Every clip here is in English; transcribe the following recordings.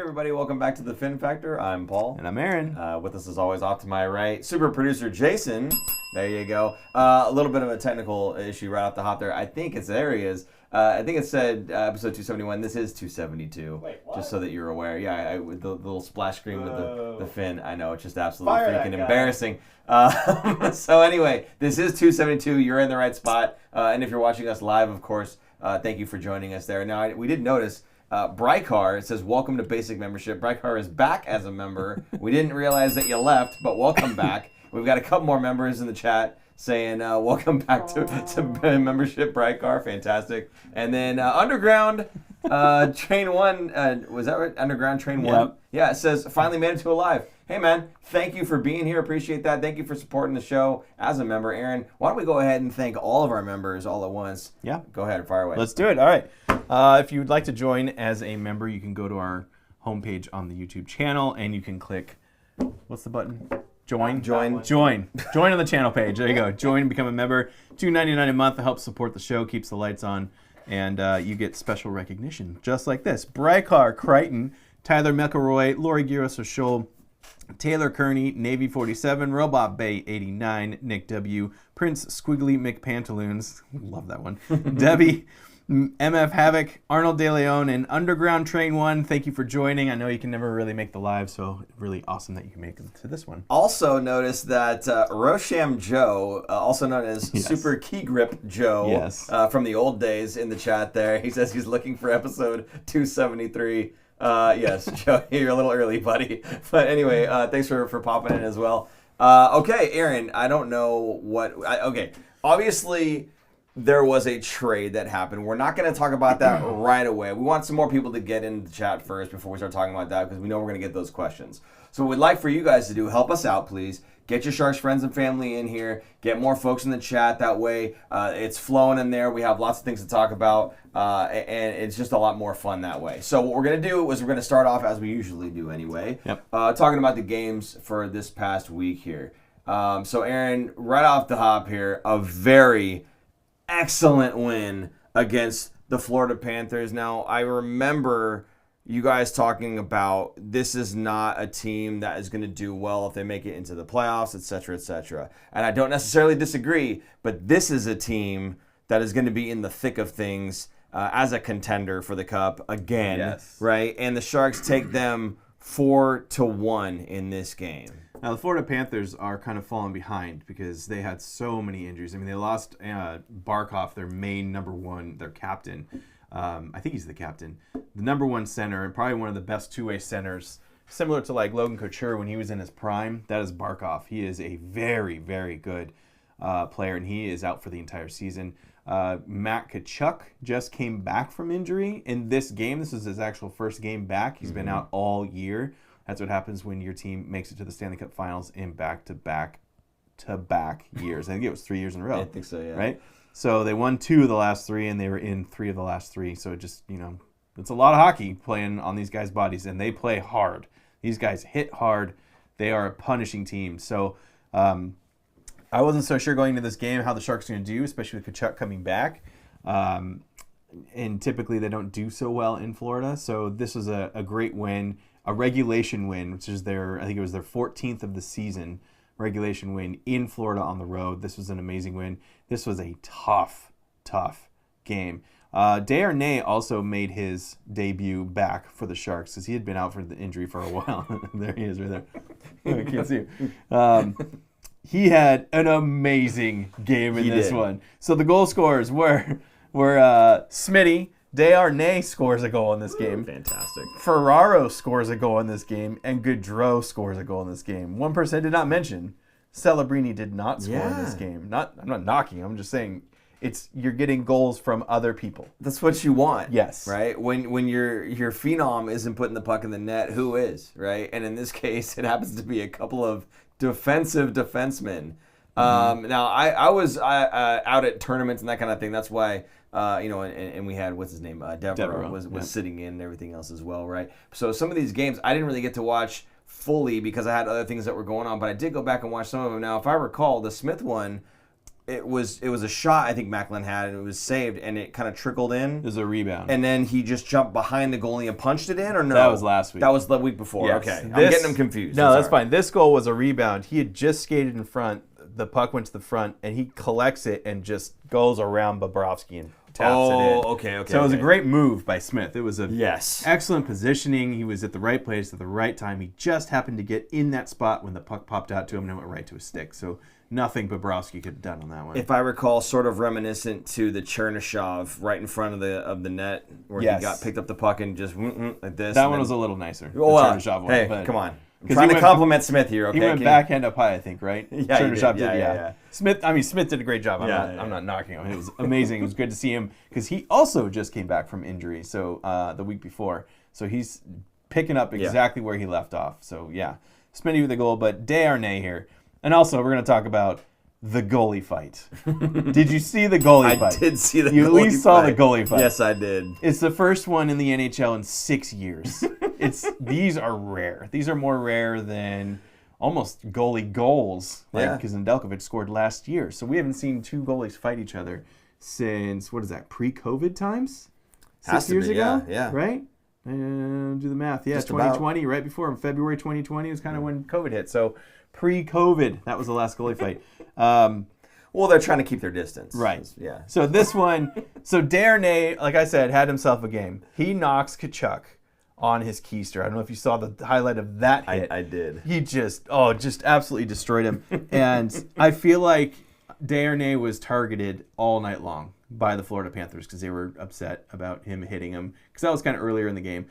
everybody. Welcome back to the Fin Factor. I'm Paul. And I'm Aaron. With us, as always, off to my right, super producer Jason. There you go. A little bit of a technical issue right off the hop there. I think there he is. I think it said episode 271. This is 272. Wait, what? Just so that you're aware. Yeah, with the little splash screen with the fin. I know, it's just absolutely Fire freaking that guy. embarrassing. So anyway, this is 272. You're in the right spot. And if you're watching us live, of course, thank you for joining us there. Now, we did notice Brykar, it says, welcome to basic membership. Brykar is back as a member. We didn't realize that you left, but welcome back. We've got a couple more members in the chat saying welcome back to membership, Brykar. Fantastic. And then Underground Train 1, was that right? Underground Train 1? Yep. Yeah, it says, finally made it to alive. Hey, man, thank you for being here. Appreciate that. Thank you for supporting the show as a member. Aaron, why don't we go ahead and thank all of our members all at once? Yeah. Go ahead, fire away. Let's do it. All right. If you would like to join as a member, you can go to our homepage on the YouTube channel, and you can click, what's the button? Join. Join on the channel page. There you go. Join and become a member. $2.99 a month to help support the show, keeps the lights on, and you get special recognition, just like this. Brykar Crichton, Tyler McElroy, Lori Giros-Scholl, Taylor Kearney, Navy 47, Robot Bay 89, Nick W, Prince Squiggly McPantaloons, love that one, Debbie, MF Havoc, Arnold De Leon, and Underground Train 1. Thank you for joining. I know you can never really make the live, so really awesome that you can make it to this one. Also notice that Rosham Joe, also known as Super Key Grip Joe, from the old days in the chat there, he says he's looking for episode 273. Yes, Joe, you're a little early, buddy. But anyway, thanks for popping in as well. Okay, Aaron, I don't know what... okay, obviously there was a trade that happened. We're not going to talk about that right away. We want some more people to get in the chat first before we start talking about that, because we know we're going to get those questions. So what we'd like for you guys to do, help us out, please. Get your Sharks friends and family in here. Get more folks in the chat. That way, it's flowing in there. We have lots of things to talk about, and it's just a lot more fun that way. So what we're going to do is we're going to start off, as we usually do anyway, talking about the games for this past week here. So, Aaron, right off the hop here, a very excellent win against the Florida Panthers. Now, I remember you guys talking about this is not a team that is going to do well if they make it into the playoffs, et cetera, et cetera. And I don't necessarily disagree, but this is a team that is going to be in the thick of things as a contender for the Cup again, right? And the Sharks take them 4-1 in this game. Now, the Florida Panthers are kind of falling behind because they had so many injuries. I mean, they lost Barkov, their main number one, their captain. I think he's the captain. The number one center, and probably one of the best two-way centers, similar to like Logan Couture when he was in his prime. That is Barkov. He is a very, very good player, and he is out for the entire season. Matt Tkachuk just came back from injury in this game. This is his actual first game back. He's been out all year. That's what happens when your team makes it to the Stanley Cup Finals in back-to-back years. I think it was 3 years in a row. I think so, yeah. Right? So they won 2 of the last 3, and they were in 3 of the last 3. So it just, it's a lot of hockey playing on these guys' bodies, and they play hard. These guys hit hard. They are a punishing team. So I wasn't so sure going into this game how the Sharks are going to do, especially with Tkachuk coming back. And typically they don't do so well in Florida. So this was a great win, a regulation win, which is I think it was their 14th of the season regulation win in Florida on the road. This was an amazing win. This was a tough game. Desharnais also made his debut back for the Sharks because he had been out for the injury for a while. There he is right there. I can't see him. He had an amazing game in this one. So the goal scorers were Smitty. Desharnais scores a goal in this game. Fantastic. Ferraro scores a goal in this game, and Gaudreau scores a goal in this game. One person I did not mention, Celebrini did not score in this game. I'm not knocking. I'm just saying you're getting goals from other people. That's what you want. Yes. Right? When your phenom isn't putting the puck in the net, who is, right? And in this case, it happens to be a couple of defensive defensemen. Now, I was out at tournaments and that kind of thing. That's why, and we had, what's his name? Devereaux was sitting in and everything else as well, right? So some of these games, I didn't really get to watch fully because I had other things that were going on, but I did go back and watch some of them. Now, if I recall, the Smith one, it was a shot I think Macklin had, and it was saved, and it kind of trickled in. It was a rebound. And then he just jumped behind the goalie and punched it in, or no? That was last week. That was the week before. Yes. Okay. I'm getting them confused. No, that's fine. This goal was a rebound. He had just skated in front. The puck went to the front, and he collects it and just goes around Bobrovsky and taps it in. Okay. So it was a great move by Smith. It was yes, excellent positioning. He was at the right place at the right time. He just happened to get in that spot when the puck popped out to him and it went right to his stick. So nothing Bobrovsky could have done on that one. If I recall, sort of reminiscent to the Chernyshov right in front of the net where he picked up the puck and just like this. That one was a little nicer. Oh, well, Chernyshov one. Hey, come on. I'm trying to compliment Smith here, okay? He went backhand up high, I think, right? Yeah, Chernyshov did. Yeah. Smith did a great job. I'm not knocking him. It was amazing. It was good to see him because he also just came back from injury, so the week before. So he's picking up exactly where he left off. So, yeah. Smitty with the goal, but Darnay here. And also, we're going to talk about the goalie fight. Did you see the goalie fight? I did see the goalie fight. You at least saw the goalie fight. Yes, I did. It's the first one in the NHL in 6 years. These are rare. These are more rare than almost goalie goals, because Nedeljkovic scored last year. So we haven't seen two goalies fight each other since, what is that, pre-COVID times? 6 years ago? Yeah. Right? Do the math. Yeah, Just 2020, right before February 2020 was kind of when COVID hit. So pre-COVID, that was the last goalie fight. Well, they're trying to keep their distance. Right. Yeah. So this one, Darnay, like I said, had himself a game. He knocks Tkachuk on his keister. I don't know if you saw the highlight of that hit. I did. He just absolutely destroyed him. And I feel like Darnay was targeted all night long by the Florida Panthers because they were upset about him hitting him, because that was kind of earlier in the game.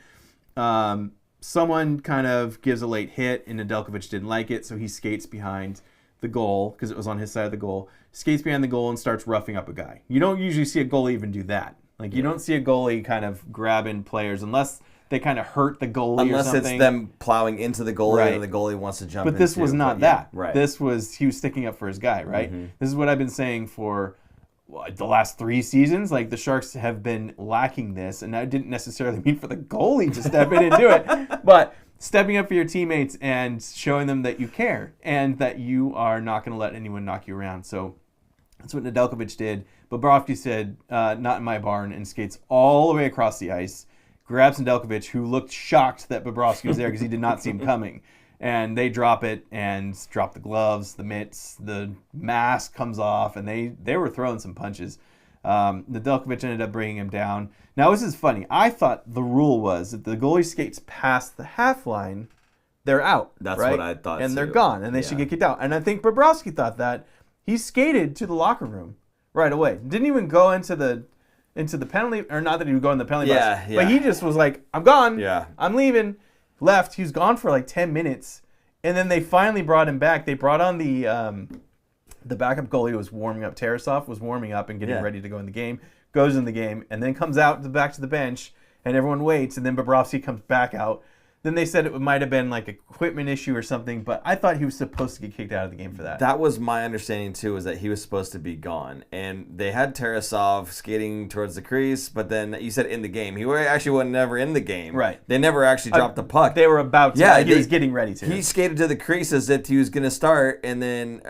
Someone kind of gives a late hit, and Nedeljkovic didn't like it, so he skates behind the goal because it was on his side of the goal. Skates behind the goal and starts roughing up a guy. You don't usually see a goalie even do that. Like, you don't see a goalie kind of grabbing players unless they kind of hurt the goalie or something. Unless it's them plowing into the goalie and the goalie wants to jump in. But this was not that. Right. This was, he was sticking up for his guy, right? Mm-hmm. This is what I've been saying for the last 3 seasons. Like, the Sharks have been lacking this, and that didn't necessarily mean for the goalie to step in and do it. But stepping up for your teammates and showing them that you care and that you are not going to let anyone knock you around. So that's what Nedeljkovic did. Bobrovsky said, not in my barn, and skates all the way across the ice, grabs Nedeljkovic, who looked shocked that Bobrovsky was there because he did not see him coming. And they drop it and drop the gloves, the mitts, the mask comes off, and they were throwing some punches. Nedeljkovic ended up bringing him down. Now, this is funny. I thought the rule was if the goalie skates past the half line, they're out. That's right? what I thought, and too. They're gone, and they should get kicked out. And I think Bobrovsky thought that. He skated to the locker room right away. Didn't even go into the penalty, or not that he would go in the penalty box. Yeah. But he just was like, I'm gone. Yeah. I'm leaving. Left. He was gone for like 10 minutes. And then they finally brought him back. They brought on the backup goalie who was warming up. Tarasov was warming up and getting ready to go in the game. Goes in the game and then comes out back to the bench, and everyone waits, and then Bobrovsky comes back out. Then they said it might have been like an equipment issue or something, but I thought he was supposed to get kicked out of the game for that. That was my understanding, too, is that he was supposed to be gone. And they had Tarasov skating towards the crease, but then you said in the game. He actually was never in the game. Right. They never actually dropped the puck. They were about to. Yeah, he was getting ready to. He skated to the crease as if he was going to start, and then,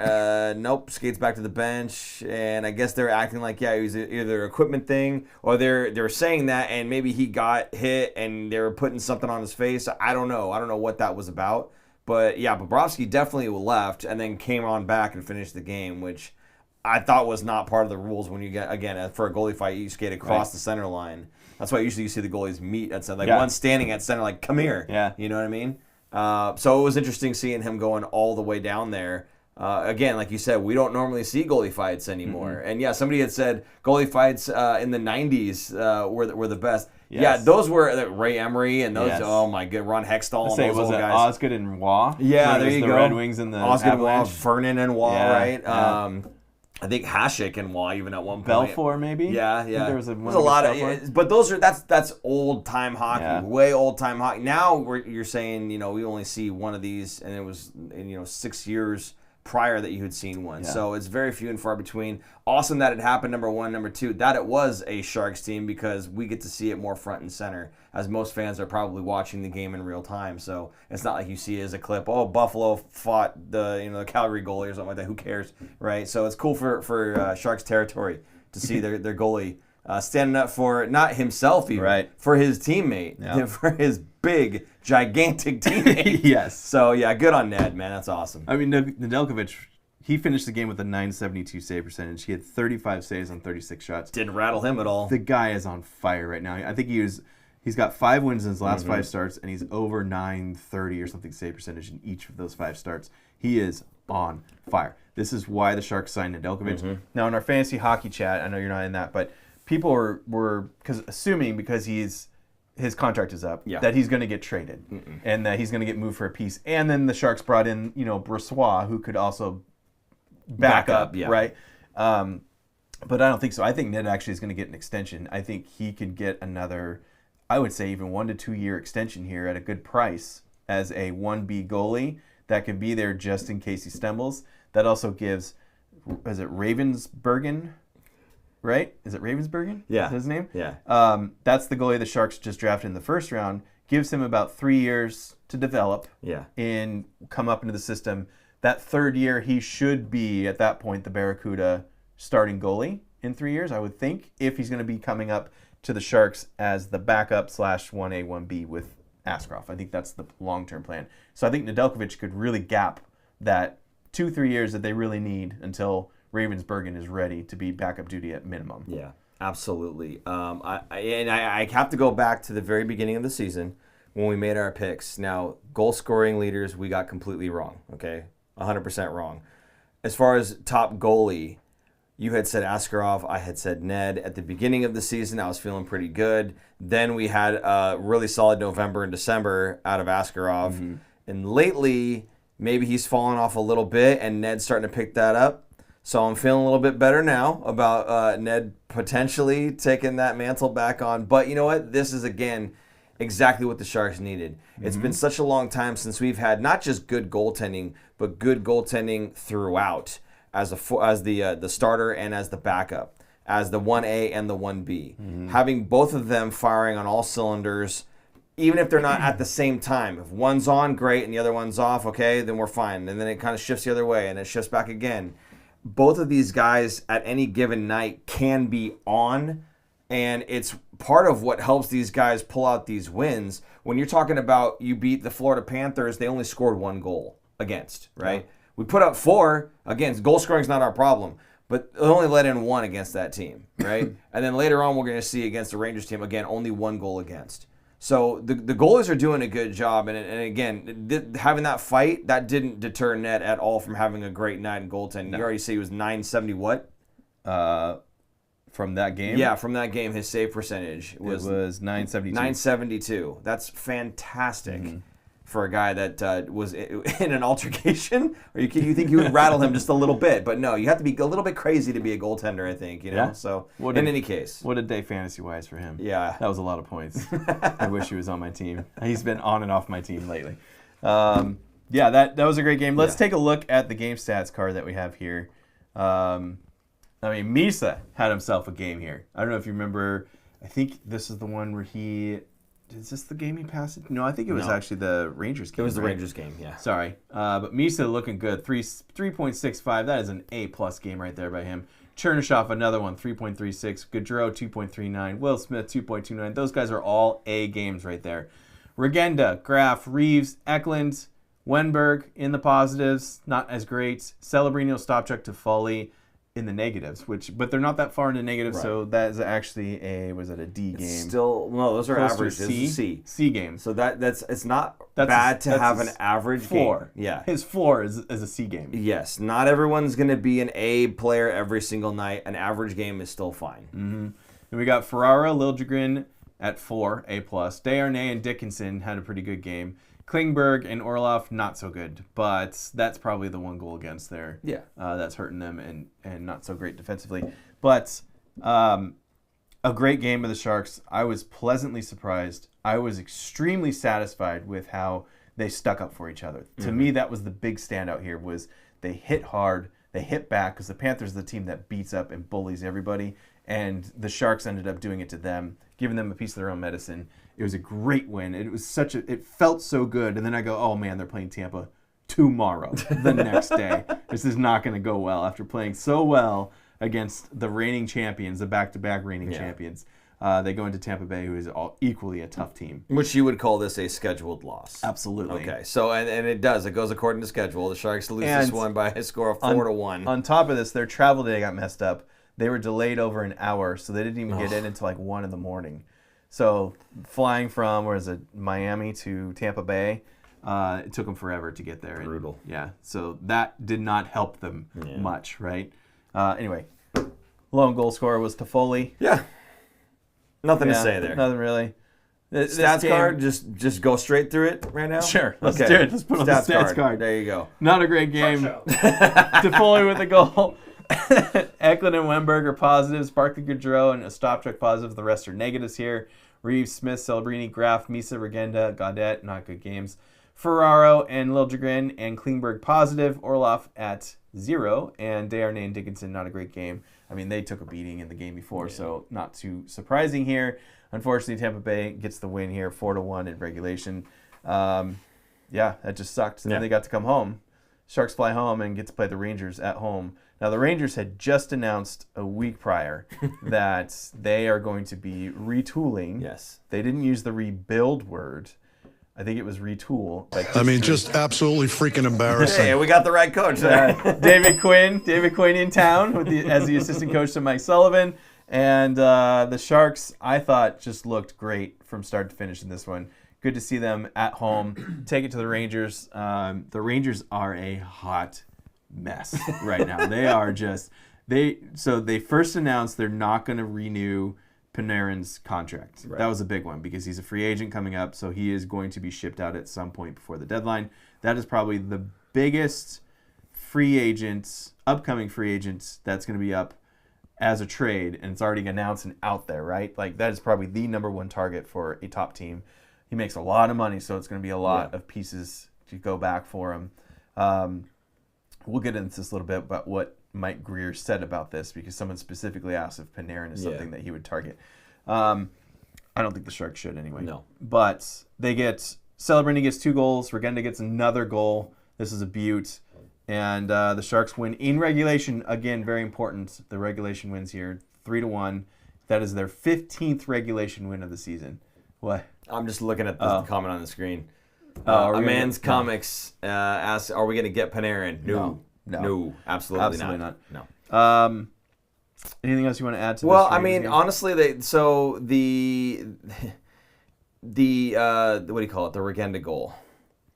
nope, skates back to the bench. And I guess they're acting like, it was either an equipment thing, or they're saying that, and maybe he got hit, and they were putting something on his face. I don't know. I don't know what that was about. But, yeah, Bobrovsky definitely left and then came on back and finished the game, which I thought was not part of the rules when you get, again, for a goalie fight, you skate across the center line. That's why usually you see the goalies meet at center. Like, one standing at center, like, come here. Yeah. You know what I mean? So it was interesting seeing him going all the way down there. Again, like you said, we don't normally see goalie fights anymore. Mm-hmm. And, yeah, somebody had said goalie fights in the 90s were the best. Yes. Yeah, those were Ray Emery and those. Yes. Oh my god, Ron Hextall and those old guys. Osgood and Waugh? Yeah, there you go. The Red Wings and the Osgood and Waugh, Avalanche. Vernon and Waugh, right? Yeah. I think Hasek and Waugh even at one point. Belfour maybe. Yeah. There was a lot of, but that's old time hockey, way old time hockey. Now you're saying we only see one of these, and it was 6 years prior that you had seen one. Yeah. So it's very few and far between. Awesome that it happened, number one. Number two, that it was a Sharks team because we get to see it more front and center, as most fans are probably watching the game in real time. So it's not like you see it as a clip, oh, Buffalo fought the Calgary goalie or something like that. Who cares, right? So it's cool for Sharks territory to see their goalie standing up for not himself even, right, for his teammate, for his big, gigantic teammate. Yes. So, yeah, good on Ned, man. That's awesome. I mean, Nedeljkovic, he finished the game with a .972 save percentage. He had 35 saves on 36 shots. Didn't rattle him at all. The guy is on fire right now. I think he's got 5 wins in his last 5 starts, and he's over .930 or something save percentage in each of those 5 starts. He is on fire. This is why the Sharks signed Nedeljkovic. Now, in our fantasy hockey chat, I know you're not in that, but people were assuming because his contract is up that he's going to get traded and that he's going to get moved for a piece. And then the Sharks brought in, Brossoit, who could also back up, right? But I don't think so. I think Ned actually is going to get an extension. I think he could get another, I would say even 1 to 2 year extension here at a good price as a 1B goalie that could be there just in case he stumbles. That also gives, is it Ravensbergen? Right? Is it Ravensbergen? Yeah. Is his name? Yeah. That's the goalie the Sharks just drafted in the first round. Gives him about 3 years to develop and come up into the system. That third year, he should be, at that point, the Barracuda starting goalie in 3 years, I would think, if he's going to be coming up to the Sharks as the backup / 1A, 1B with Askarov. I think that's the long-term plan. So I think Nedeljkovic could really gap that 2-3 years that they really need until Ravensbergen is ready to be backup duty at minimum. Yeah, absolutely. I have to go back to the very beginning of the season when we made our picks. Now, goal-scoring leaders, we got completely wrong, okay? 100% wrong. As far as top goalie, you had said Askarov, I had said Ned. At the beginning of the season, I was feeling pretty good. Then we had a really solid November and December out of Askarov. And lately, maybe he's fallen off a little bit, and Ned's starting to pick that up. So I'm feeling a little bit better now about Ned potentially taking that mantle back on. But you know what? This is, again, exactly what the Sharks needed. It's been such a long time since we've had not just good goaltending, but good goaltending throughout as the starter and as the backup, as the 1A and the 1B. Having both of them firing on all cylinders, even if they're not at the same time. If one's on, great, and the other one's off, okay, then we're fine. And then it kind of shifts the other way, and it shifts back again. Both of these guys at any given night can be on, and it's part of what helps these guys pull out these wins. When you're talking about you beat the Florida Panthers, they only scored 1 goal against, right? Yeah. We put up 4 against. Goal scoring is not our problem, but they only let in 1 against that team, right? And then later on, we're going to see against the Rangers team, again, only 1 goal against. So the goalies are doing a good job, and again, having that fight, that didn't deter Ned at all from having a great night in goaltending. No. You already say he was 970 what? From that game? Yeah, from that game, his save percentage was 972. 972. That's fantastic for a guy that was in an altercation. Or you think you would rattle him just a little bit, but no, you have to be a little bit crazy to be a goaltender, I think. Yeah. So in any case, what a day fantasy-wise for him. Yeah, that was a lot of points. I wish he was on my team. He's been on and off my team lately. Yeah, that was a great game. Let's take a look at the game stats card that we have here. Misa had himself a game here. I don't know if you remember. I think this is the one where he. Is this the game he passed it? No, I think it was actually the Rangers game. It was the Rangers game, yeah. Sorry. But Misa looking good. 3.65. That is an A-plus game right there by him. Chernyshov, another one, 3.36. Gaudreau, 2.39. Will Smith, 2.29. Those guys are all A games right there. Regenda, Graf, Reeves, Eklund, Wenberg in the positives. Not as great. Celebrini, Stopchuk, Toffoli in the negatives, but they're not that far in the negatives, right. So that is actually a D game. Still, no, those are average. C game. So it's not bad to have an average floor. Game. Yeah, his floor is a C game. Yes, not everyone's going to be an A player every single night. An average game is still fine. And we got Ferrara, Liljegren at 4, A+. Desharnais and Dickinson had a pretty good game. Klingberg and Orlov, not so good, but that's probably the 1 goal against there. Yeah. That's hurting them and not so great defensively. But a great game of the Sharks. I was pleasantly surprised. I was extremely satisfied with how they stuck up for each other. To me, that was the big standout here, was They hit hard. They hit back because the Panthers are the team that beats up and bullies everybody. And the Sharks ended up doing it to them, giving them a piece of their own medicine. It was a great win. It felt so good. And then I go, oh man, they're playing Tampa tomorrow, the next day. This is not going to go well after playing so well against the reigning champions, the back-to-back reigning champions. They go into Tampa Bay, who is equally a tough team. Which you would call this a scheduled loss. Absolutely. Okay, so and it does. It goes according to schedule. The Sharks lose this one by a score of 4-1. On top of this, their travel day got messed up. They were delayed over an hour, so they didn't even get in until like 1 in the morning. So flying from, Miami to Tampa Bay, it took them forever to get there. Brutal. Yeah, so that did not help them much, right? Anyway, lone goal scorer was Toffoli. Yeah. Nothing to say there. Nothing really. Stats card, just go straight through it right now? Sure. Let's do it. Let's put on the stats card. There you go. Not a great game. Toffoli with a goal. Eklund and Wemberg are positives. Barkley, Gaudreau, and Ostapchuk positive. The rest are negatives here. Reeves, Smith, Celebrini, Graf, Misa, Regenda, Gaudet, not good games. Ferraro and Liljegren and Klingberg positive. Orlov at 0. And Desharnais and Dickinson, not a great game. I mean, they took a beating in the game before, so not too surprising here. Unfortunately, Tampa Bay gets the win here, 4-1 in regulation. That just sucked. Then they got to come home. Sharks fly home and get to play the Rangers at home. Now, the Rangers had just announced a week prior that they are going to be retooling. Yes. They didn't use the rebuild word. I think it was retool. Just absolutely freaking embarrassing. Hey, we got the right coach there. David Quinn in town as the assistant coach to Mike Sullivan. And the Sharks, I thought, just looked great from start to finish in this one. Good to see them at home. Take it to the Rangers. The Rangers are a hot mess right now. They first announced they're not going to renew Panarin's contract. Right. That was a big one because he's a free agent coming up, so he is going to be shipped out at some point before the deadline. That is probably the biggest upcoming free agent that's going to be up as a trade, and it's already announced and out there, right? Like, that is probably the number one target for a top team. He makes a lot of money, so it's going to be a lot of pieces to go back for him. We'll get into this a little bit about what Mike Grier said about this because someone specifically asked if Panarin is something that he would target. I don't think the Sharks should anyway. No. But Celebrini gets 2 goals. Regenda gets another goal. This is a beaut. And the Sharks win in regulation. Again, very important. The regulation wins here, 3-1. That is their 15th regulation win of the season. What? I'm just looking at the comment on the screen. A Man's Comics asks, are we going to get Panarin? No, absolutely not. No. Anything else you want to add to this? Well, I mean, honestly, the what do you call it? The Regenda goal.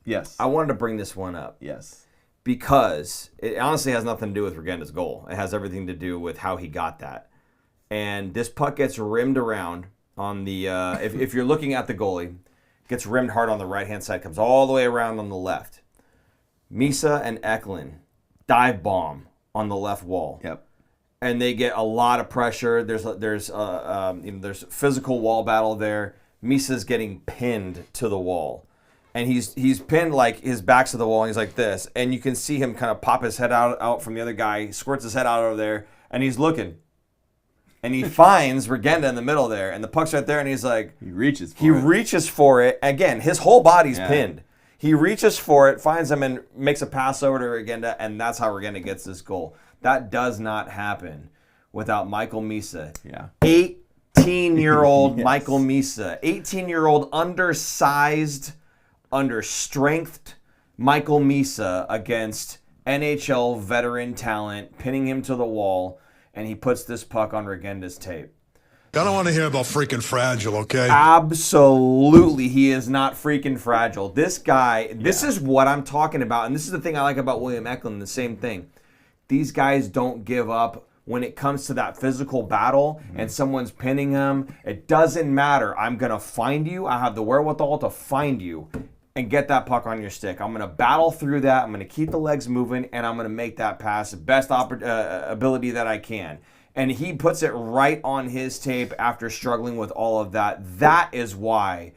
Yes. I wanted to bring this one up. Yes. Because it honestly has nothing to do with Regenda's goal. It has everything to do with how he got that. And this puck gets rimmed around on the if you're looking at the goalie, gets rimmed hard on the right-hand side, comes all the way around on the left. Misa and Eklund dive bomb on the left wall. Yep. And they get a lot of pressure. There's physical wall battle there. Misa's getting pinned to the wall. And he's pinned like his back's to the wall and he's like this. And you can see him kind of pop his head out from the other guy. He squirts his head out over there and he's looking. And he finds Regenda in the middle there, and the puck's right there, and he's like... He reaches for it. Again, his whole body's pinned. He reaches for it, finds him, and makes a pass over to Regenda, and that's how Regenda gets this goal. That does not happen without Michael Misa. Yeah. 18-year-old Michael Misa. 18-year-old undersized, understrengthed Michael Misa against NHL veteran talent, pinning him to the wall, and he puts this puck on Regenda's tape. I don't want to hear about freaking fragile, okay? Absolutely, he is not freaking fragile. This guy, this is what I'm talking about, and this is the thing I like about William Eklund, the same thing. These guys don't give up when it comes to that physical battle and someone's pinning him. It doesn't matter. I'm going to find you. I have the wherewithal to find you and get that puck on your stick. I'm going to battle through that. I'm going to keep the legs moving, and I'm going to make that pass the best ability that I can. And he puts it right on his tape after struggling with all of that. That is why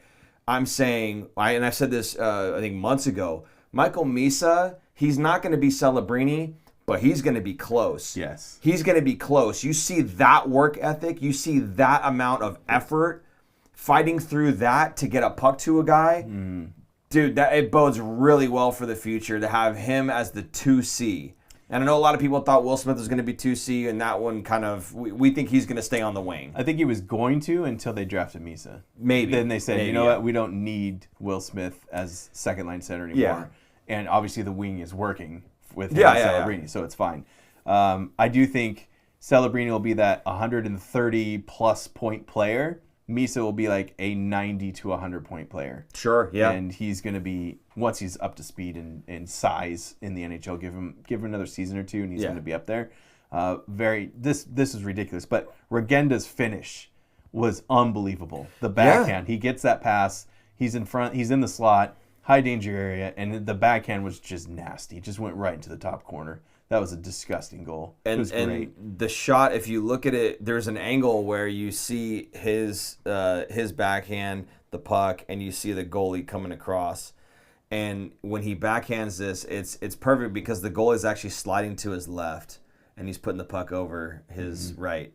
I'm saying, and I said this I think months ago, Michael Misa He's not going to be Celebrini, but he's going to be close. Yes. He's going to be close. You see that work ethic. You see that amount of effort fighting through that to get a puck to a guy. Dude, it bodes really well for the future to have him as the 2C. And I know a lot of people thought Will Smith was going to be 2C, and that one kind of, we think he's going to stay on the wing. I think he was going to until they drafted Misa. Maybe. Then they said, you know what, we don't need Will Smith as second-line center anymore. Yeah. And obviously the wing is working with him and Celebrini, so it's fine. I do think Celebrini will be that 130-plus point player. Misa will be like a 90 to 100-point player. Sure, yeah. And he's going to be, once he's up to speed and size in the NHL, give him another season or two, and he's going to be up there. This is ridiculous. But Regenda's finish was unbelievable. The backhand, he gets that pass. He's in front. He's in the slot, high danger area, and the backhand was just nasty. It just went right into the top corner. That was a disgusting goal. It was great. And the shot, if you look at it, there's an angle where you see his backhand, the puck, and you see the goalie coming across. And when he backhands this, it's perfect because the goalie is actually sliding to his left, and he's putting the puck over his right.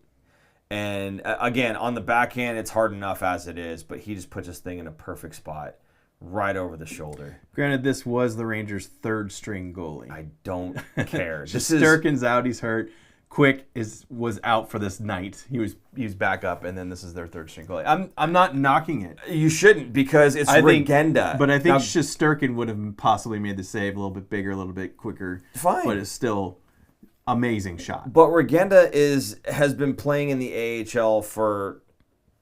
And again, on the backhand, it's hard enough as it is, but he just puts this thing in a perfect spot. Right over the shoulder. Granted, this was the Rangers' third-string goalie. I don't care. Sturkin's out. He's hurt. Quick was out for this night. He was back up, and then this is their third-string goalie. I'm not knocking it. You shouldn't because it's Regenda. But I think Shesterkin would have possibly made the save a little bit bigger, a little bit quicker. Fine. But it's still amazing shot. But Regenda has been playing in the AHL for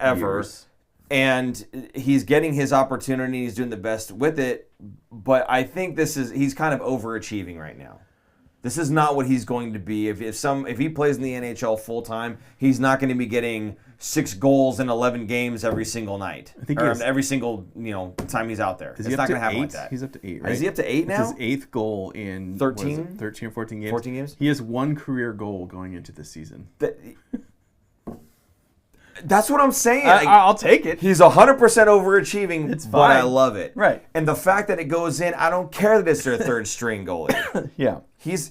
ever. Years. And he's getting his opportunity. He's doing the best with it. But I think he's kind of overachieving right now. This is not what he's going to be. If he plays in the NHL full time, he's not going to be getting 6 goals in 11 games every single night. I think every single time he's out there. It's not going to happen like that. He's up to 8, right? Is he up to 8 now? It's his 8th goal in 13 or 14 games. 14 games. He has 1 career goal going into this season. That's what I'm saying. I'll take it. He's 100% overachieving, it's fine. But I love it. Right. And the fact that it goes in, I don't care that it's their third string goalie. Yeah. He's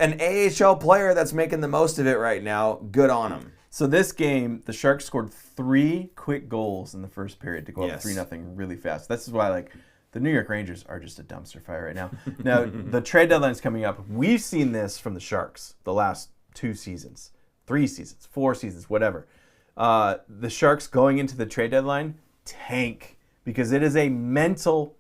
an AHL player that's making the most of it right now. Good on him. So this game, the Sharks scored 3 quick goals in the first period to go up 3-0 really fast. This is why the New York Rangers are just a dumpster fire right now. Now, the trade deadline's coming up. We've seen this from the Sharks the last 2 seasons, 3 seasons, 4 seasons, whatever. The Sharks going into the trade deadline tank because it is a mental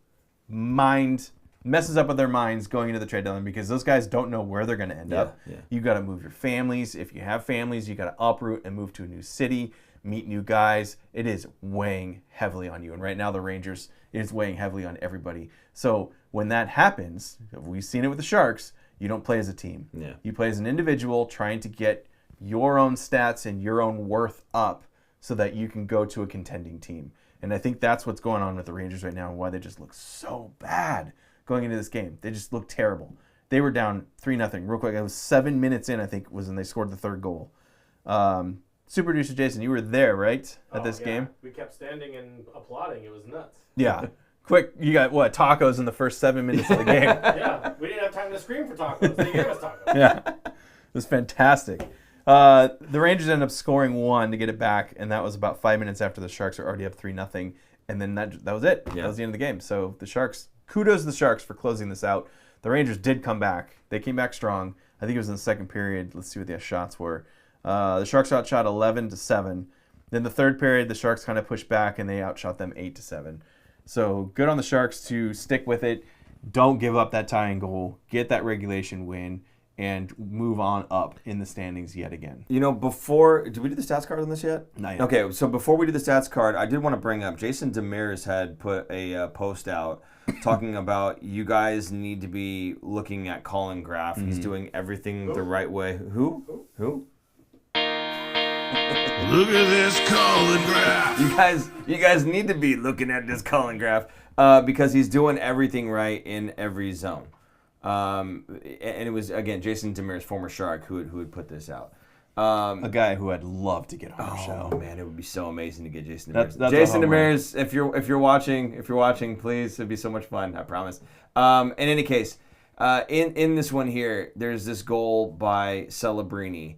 mind, messes up with their minds going into the trade deadline because those guys don't know where they're going to end up. Yeah. You got to move your families. If you have families, you got to uproot and move to a new city, meet new guys. It is weighing heavily on you. And right now the Rangers is weighing heavily on everybody. So when that happens, we've seen it with the Sharks, you don't play as a team. Yeah. You play as an individual trying to get your own stats and your own worth up so that you can go to a contending team. And I think that's what's going on with the Rangers right now and why they just look so bad going into this game. They just look terrible. They were down 3-0 real quick. It was 7 minutes in, I think, was when they scored the 3rd goal. Super Producer Jason, you were there, right, at this game? We kept standing and applauding. It was nuts. Yeah. Quick, you got, tacos in the first 7 minutes of the game. Yeah, we didn't have time to scream for tacos. They gave us tacos. Yeah, it was fantastic. The Rangers ended up scoring 1 to get it back, and that was about 5 minutes after the Sharks are already up 3-0, and then that was it. Yeah. That was the end of the game. So the Sharks, kudos to the Sharks for closing this out. The Rangers did come back. They came back strong. I think it was in the second period. Let's see what the shots were. The Sharks outshot 11-7. Then the third period, the Sharks kind of pushed back, and they outshot them 8-7. So good on the Sharks to stick with it. Don't give up that tying goal. Get that regulation win. And move on up in the standings yet again. Did we do the stats card on this yet? Not yet. Okay, so before we do the stats card, I did want to bring up, Jason Demers had put a post out talking about you guys need to be looking at Colin Graff. Mm-hmm. He's doing everything the right way. Who? Look at this Colin Graff. You guys need to be looking at this Colin Graff because he's doing everything right in every zone. And it was, again, Jason Demers, former Shark, who had put this out. A guy who I'd love to get on the show. Oh man, it would be so amazing to get Jason Demers. That's Jason Demers, if you're watching, please, it'd be so much fun. I promise. In any case, In this one here, there's this goal by Celebrini,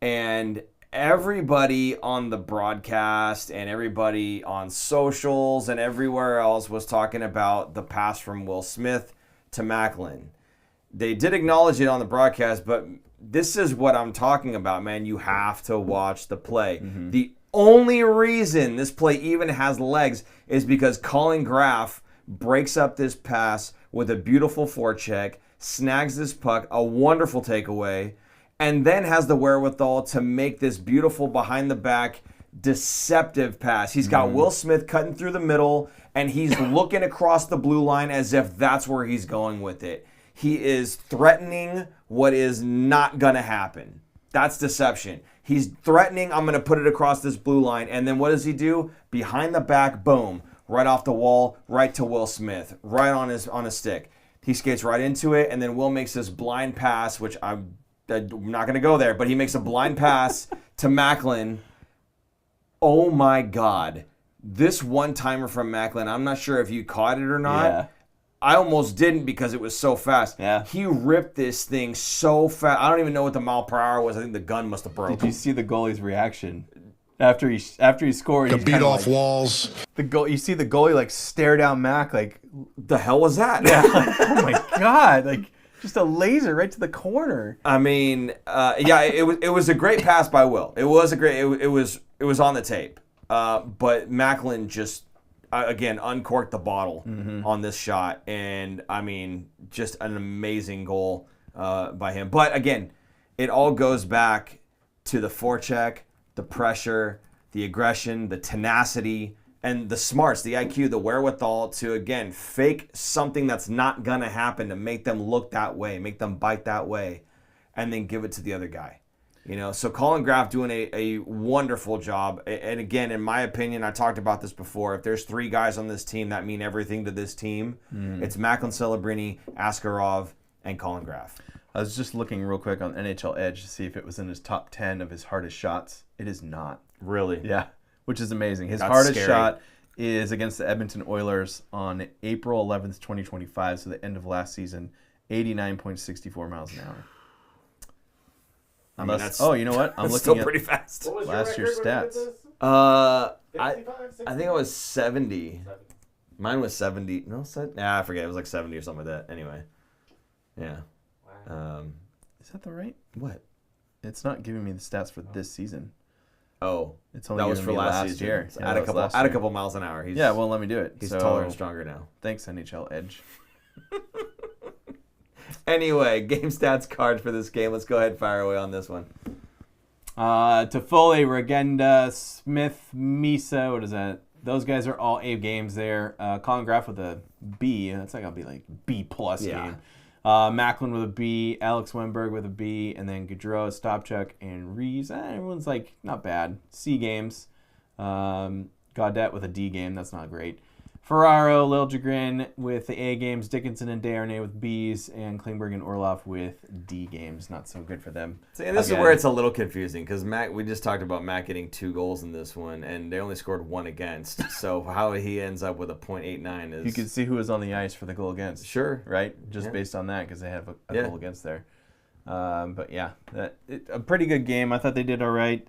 and everybody on the broadcast and everybody on socials and everywhere else was talking about the pass from Will Smith to Macklin. They did acknowledge it on the broadcast, but this is what I'm talking about, man. You have to watch the play. Mm-hmm. The only reason this play even has legs is because Colin Graf breaks up this pass with a beautiful forecheck, snags this puck, a wonderful takeaway, and then has the wherewithal to make this beautiful behind-the-back deceptive pass. He's got Will Smith cutting through the middle, and he's looking across the blue line as if that's where he's going with it. He is threatening what is not going to happen. That's deception. He's threatening, I'm going to put it across this blue line, and then what does he do? Behind the back, boom, right off the wall, right to Will Smith, right on his stick. He skates right into it, and then Will makes this blind pass, which I'm not going to go there, but he makes a blind pass to Macklin. Oh my God. This one-timer from Macklin, I'm not sure if you caught it or not. Yeah. I almost didn't because it was so fast. Yeah. He ripped this thing so fast. I don't even know what the mile per hour was. I think the gun must have broke. Did you see the goalie's reaction? After he scored, To beat off walls. You see the goalie like stare down Mac like, the hell was that? Yeah, like, oh my God, like just a laser right to the corner. I mean, it was a great pass by Will. It was a great. It was on the tape. But Macklin just again uncorked the bottle on this shot, and I mean, just an amazing goal by him. But again, it all goes back to the forecheck, the pressure, the aggression, the tenacity, and the smarts, the IQ, the wherewithal to, again, fake something that's not going to happen to make them look that way, make them bite that way, and then give it to the other guy. You know, so Colin Graf doing a wonderful job. And again, in my opinion, I talked about this before. If there's three guys on this team that mean everything to this team, it's Macklin, Celebrini, Askarov, and Colin Graf. I was just looking real quick on NHL Edge to see if it was in his top 10 of his hardest shots. It is not. Really? Yeah, which is amazing. His That's hardest scary. shot is against the Edmonton Oilers on April 11th, 2025, so the end of last season, 89.64 miles an hour. I mean, that's, you know what? I'm looking still at pretty fast. What was last your year's record stats. when you did this? I 55, think I was 70. Mine was 70. No, I forget. It was like 70 or something like that. Anyway. Yeah. Wow. Is that the right? What? It's not giving me the stats for this season. Oh, It's only that was giving for me last season. year. So Yeah, add that a was couple. last Add a year. couple miles an hour. He's, Yeah, well, let me do it. he's So, taller and stronger now. Thanks, NHL Edge. Anyway, game stats card for this game. Let's go ahead and fire away on this one. Toffoli, Regenda, Smith, Misa, what is that? Those guys are all A games there. Colin Graf with a B. That's like, I'll be like B+ game. Macklin with a B, Alex Wenberg with a B, and then Gaudreau, Stopchuk, and Reeves. Everyone's like, not bad. C games. Gaudette with a D game. That's not great. Ferraro, Liljegren with the A games. Dickinson and Desharnais with Bs, and Klingberg and Orloff with D games. Not so good for them. See, and this is where it's a little confusing because we just talked about Mac getting 2 goals in this one, and they only scored 1 against. So how he ends up with a .89 is... You can see who was on the ice for the goal against. Sure. Right? Just based on that because they have a goal against there. But yeah, a pretty good game. I thought they did all right.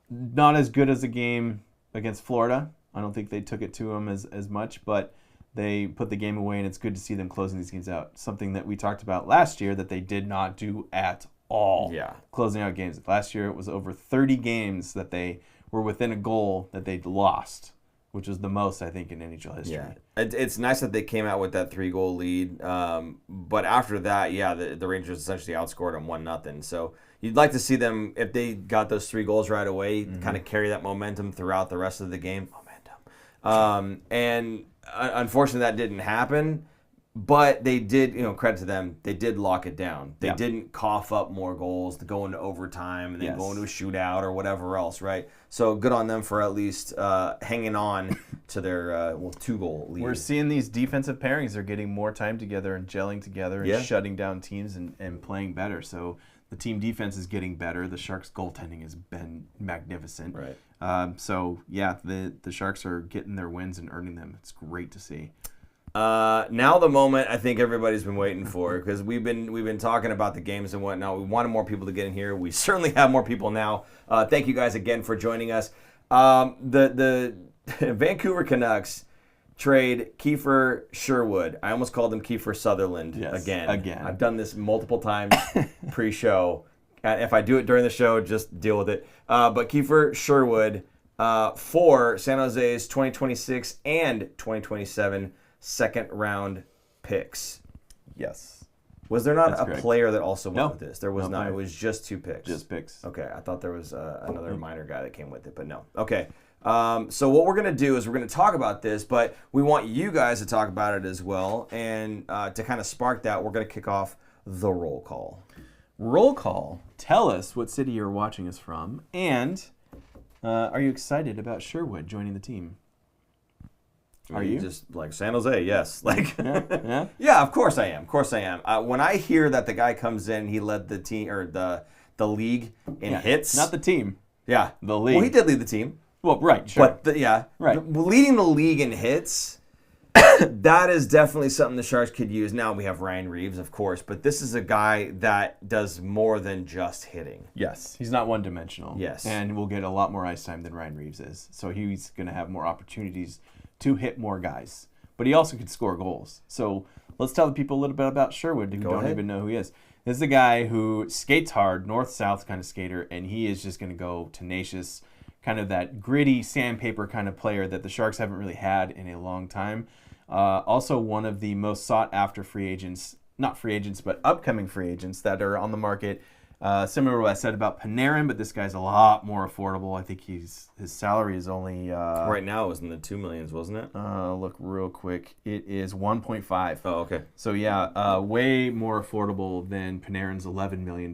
Not as good as a game against Florida. I don't think they took it to them as much, but they put the game away, and it's good to see them closing these games out. Something that we talked about last year that they did not do at all. Yeah. Closing out games. Last year it was over 30 games that they were within a goal that they'd lost, which was the most, I think, in NHL history. Yeah. It's nice that they came out with that 3-goal lead. But after that, the Rangers essentially outscored them 1-0. So you'd like to see them, if they got those 3 goals right away, kind of carry that momentum throughout the rest of the game. And unfortunately, that didn't happen. But they did, credit to them, they did lock it down. They didn't cough up more goals to go into overtime and then go into a shootout or whatever else, right? So good on them for at least hanging on to their 2-goal lead. We're seeing these defensive pairings. They're getting more time together and gelling together and shutting down teams and playing better. So the team defense is getting better. The Sharks' goaltending has been magnificent. Right. So, the Sharks are getting their wins and earning them. It's great to see. Now the moment I think everybody's been waiting for, because we've been talking about the games and whatnot. We wanted more people to get in here. We certainly have more people now. Thank you guys again for joining us. The Vancouver Canucks trade Kiefer Sherwood. I almost called him Kiefer Sutherland again. I've done this multiple times pre-show. If I do it during the show, just deal with it. But Kiefer Sherwood for San Jose's 2026 and 2027 second-round picks. Yes. Was there not a player that also went with this? There was not. Player. It was just 2 picks. Just picks. Okay, I thought there was another minor guy that came with it, but no. Okay. So what we're going to do is we're going to talk about this, but we want you guys to talk about it as well. And to kind of spark that, we're going to kick off the roll call. Roll call. Tell us what city you're watching us from, and are you excited about Sherwood joining the team? Are you? Just like San Jose, yes. Like, yeah? Yeah, of course I am. Of course I am. When I hear that the guy comes in, he led the team or the league in hits. Not the team. Yeah. The league. Well, he did lead the team. Well, right, sure. But right. Leading the league in hits, that is definitely something the Sharks could use. Now we have Ryan Reeves, of course, but this is a guy that does more than just hitting. Yes, he's not one-dimensional. Yes. And will get a lot more ice time than Ryan Reeves is. So he's going to have more opportunities to hit more guys. But he also could score goals. So let's tell the people a little bit about Sherwood who don't even know who he is. This is a guy who skates hard, north-south kind of skater, and he is just going to go tenacious, kind of that gritty sandpaper kind of player that the Sharks haven't really had in a long time. Also one of the most sought-after free agents, not free agents, but upcoming free agents that are on the market. Similar to what I said about Panarin, but this guy's a lot more affordable. I think his salary is only... right now it was in the $2 million, wasn't it? Look real quick. It is 1.5. Oh, okay. So yeah, way more affordable than Panarin's $11 million.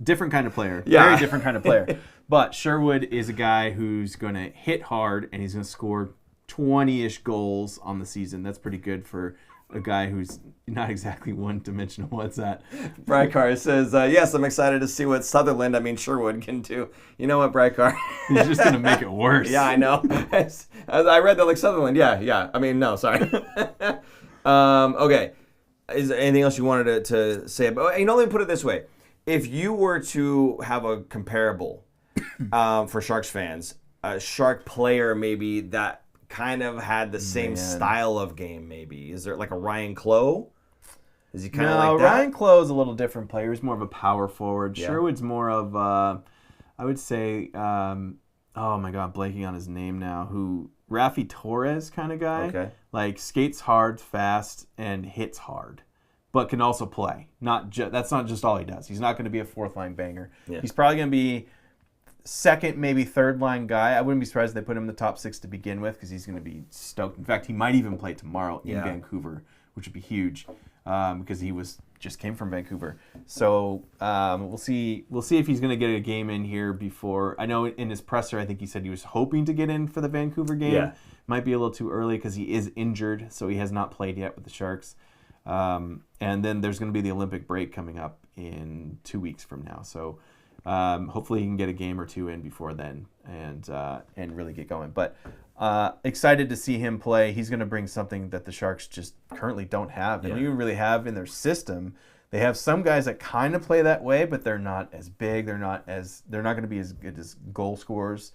Different kind of player. Yeah. Very different kind of player. But Sherwood is a guy who's going to hit hard, and he's going to score 20-ish goals on the season. That's pretty good for a guy who's not exactly one-dimensional. What's that? Brykar says, yes, I'm excited to see what Sherwood can do. You know what, Brykar? He's just going to make it worse. Yeah, I know. I read that like Sutherland. Yeah. I mean, no, sorry. Okay. Is there anything else you wanted to say about? Let me put it this way. If you were to have a comparable for Sharks fans, a Shark player maybe that kind of had the same style of game, maybe. Is there like a Ryan Clough? Is he kind of like that? Ryan Clough is a little different player. He's more of a power forward. Yeah. Sherwood's more of, I would say, oh my God, blanking on his name now, Rafi Torres kind of guy. Okay. Like skates hard, fast, and hits hard, but can also play. That's not just all he does. He's not going to be a fourth-line banger. Yeah. He's probably going to be second, maybe third-line guy. I wouldn't be surprised if they put him in the top 6 to begin with because he's going to be stoked. In fact, he might even play tomorrow in Vancouver, which would be huge because he just came from Vancouver. So we'll see if he's going to get a game in here before. I know in his presser, I think he said he was hoping to get in for the Vancouver game. Yeah. Might be a little too early because he is injured, so he has not played yet with the Sharks. And then there's going to be the Olympic break coming up in 2 weeks from now. So hopefully he can get a game or two in before then and really get going. But excited to see him play. He's going to bring something that the Sharks just currently don't have. And even really have in their system. They have some guys that kind of play that way, but they're not as big. They're not going to be as good as goal scorers.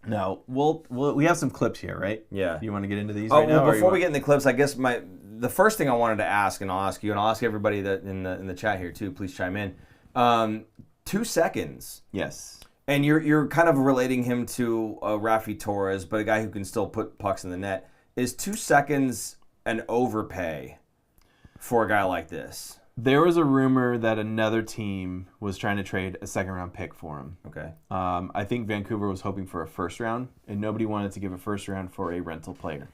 Now, we have some clips here, right? Yeah. You want to get into these right now? Well, before we get in the clips, I guess the first thing I wanted to ask, and I'll ask you, and I'll ask everybody that in the chat here too, please chime in. 2 seconds. Yes. And you're kind of relating him to Rafi Torres, but a guy who can still put pucks in the net. Is 2 seconds an overpay for a guy like this? There was a rumor that another team was trying to trade a second-round pick for him. Okay. I think Vancouver was hoping for a first round, and nobody wanted to give a first round for a rental player.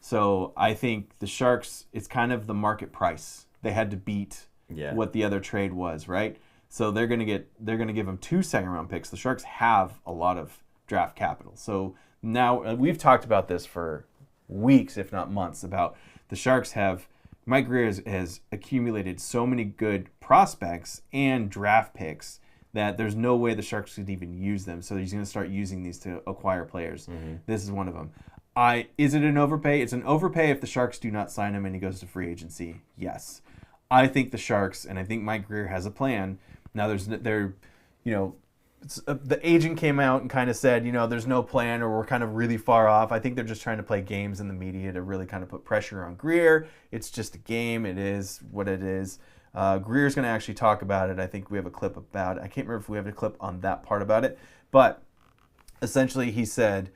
So I think the Sharks, it's kind of the market price. They had to beat what the other trade was, right? So they're gonna give him 2 second-round picks. The Sharks have a lot of draft capital. So now we've talked about this for weeks, if not months, about the Sharks have. Mike Grier has accumulated so many good prospects and draft picks that there's no way the Sharks could even use them. So he's going to start using these to acquire players. Mm-hmm. This is one of them. Is it an overpay? It's an overpay if the Sharks do not sign him and he goes to free agency. Yes. I think the Sharks, and I think Mike Grier has a plan. Now the agent came out and kind of said, there's no plan or we're kind of really far off. I think they're just trying to play games in the media to really kind of put pressure on Grier. It's just a game. It is what it is. Greer's going to actually talk about it. I think we have a clip about it. I can't remember if we have a clip on that part about it. But essentially he said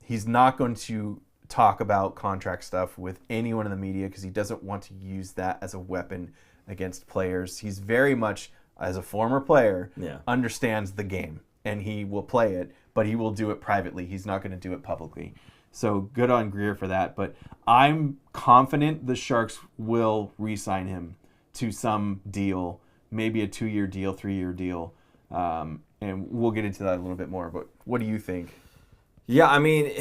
he's not going to talk about contract stuff with anyone in the media because he doesn't want to use that as a weapon against players. He's very much, as a former player, understands the game, and he will play it, but he will do it privately. He's not going to do it publicly. So good on Grier for that. But I'm confident the Sharks will re-sign him to some deal, maybe a 2-year deal, 3-year deal, and we'll get into that a little bit more. But what do you think? Yeah, I mean,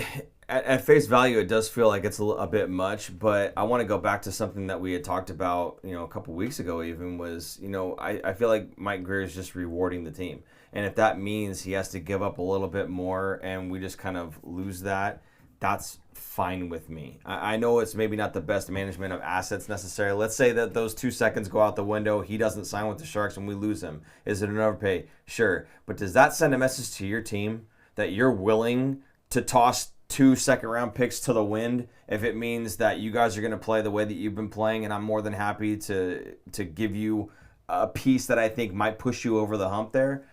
at face value, it does feel like it's a bit much, but I want to go back to something that we had talked about, a couple weeks ago even was, I feel like Mike Grier is just rewarding the team. And if that means he has to give up a little bit more and we just kind of lose that, that's fine with me. I know it's maybe not the best management of assets necessarily. Let's say that those 2 seconds go out the window, he doesn't sign with the Sharks and we lose him. Is it an overpay? Sure. But does that send a message to your team that you're willing to toss 2 second-round picks to the wind if it means that you guys are going to play the way that you've been playing, and I'm more than happy to give you a piece that I think might push you over the hump there?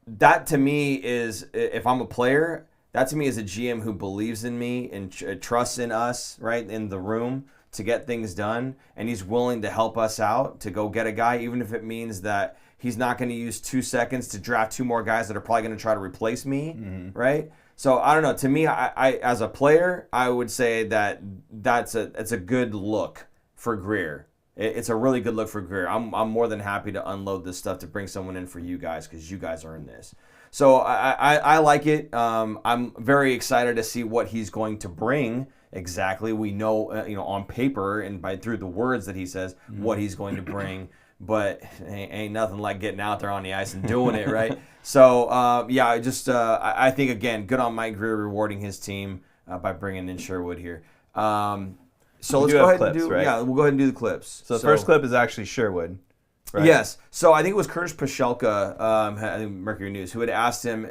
That to me is, if I'm a player, that to me is a GM who believes in me and trusts in us, right, in the room to get things done, and he's willing to help us out to go get a guy, even if it means that he's not going to use 2 seconds to draft 2 more guys that are probably going to try to replace me, right? So I don't know. To me, I as a player, I would say that it's a good look for Grier. It's a really good look for Grier. I'm more than happy to unload this stuff to bring someone in for you guys because you guys are in this. So I like it. I'm very excited to see what he's going to bring. Exactly, we know on paper and through the words that he says what he's going to bring. But ain't nothing like getting out there on the ice and doing it, right? So, I think, again, good on Mike Grier rewarding his team by bringing in Sherwood here. So let's go ahead and do, right? Yeah, we'll go ahead and do the clips. So the first clip is actually Sherwood, right? Yes. So I think it was Curtis Pashelka, I think Mercury News, who had asked him,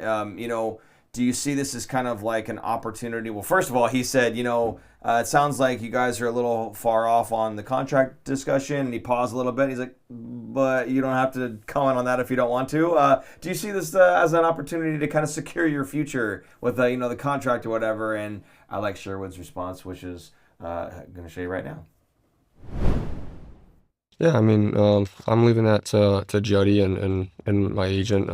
do you see this as kind of like an opportunity? Well, first of all, he said, it sounds like you guys are a little far off on the contract discussion. And he paused a little bit. He's like, but you don't have to comment on that if you don't want to. Do you see this as an opportunity to kind of secure your future with, the contract or whatever? And I like Sherwood's response, which is going to show you right now. Yeah, I mean, I'm leaving that to Jody and my agent.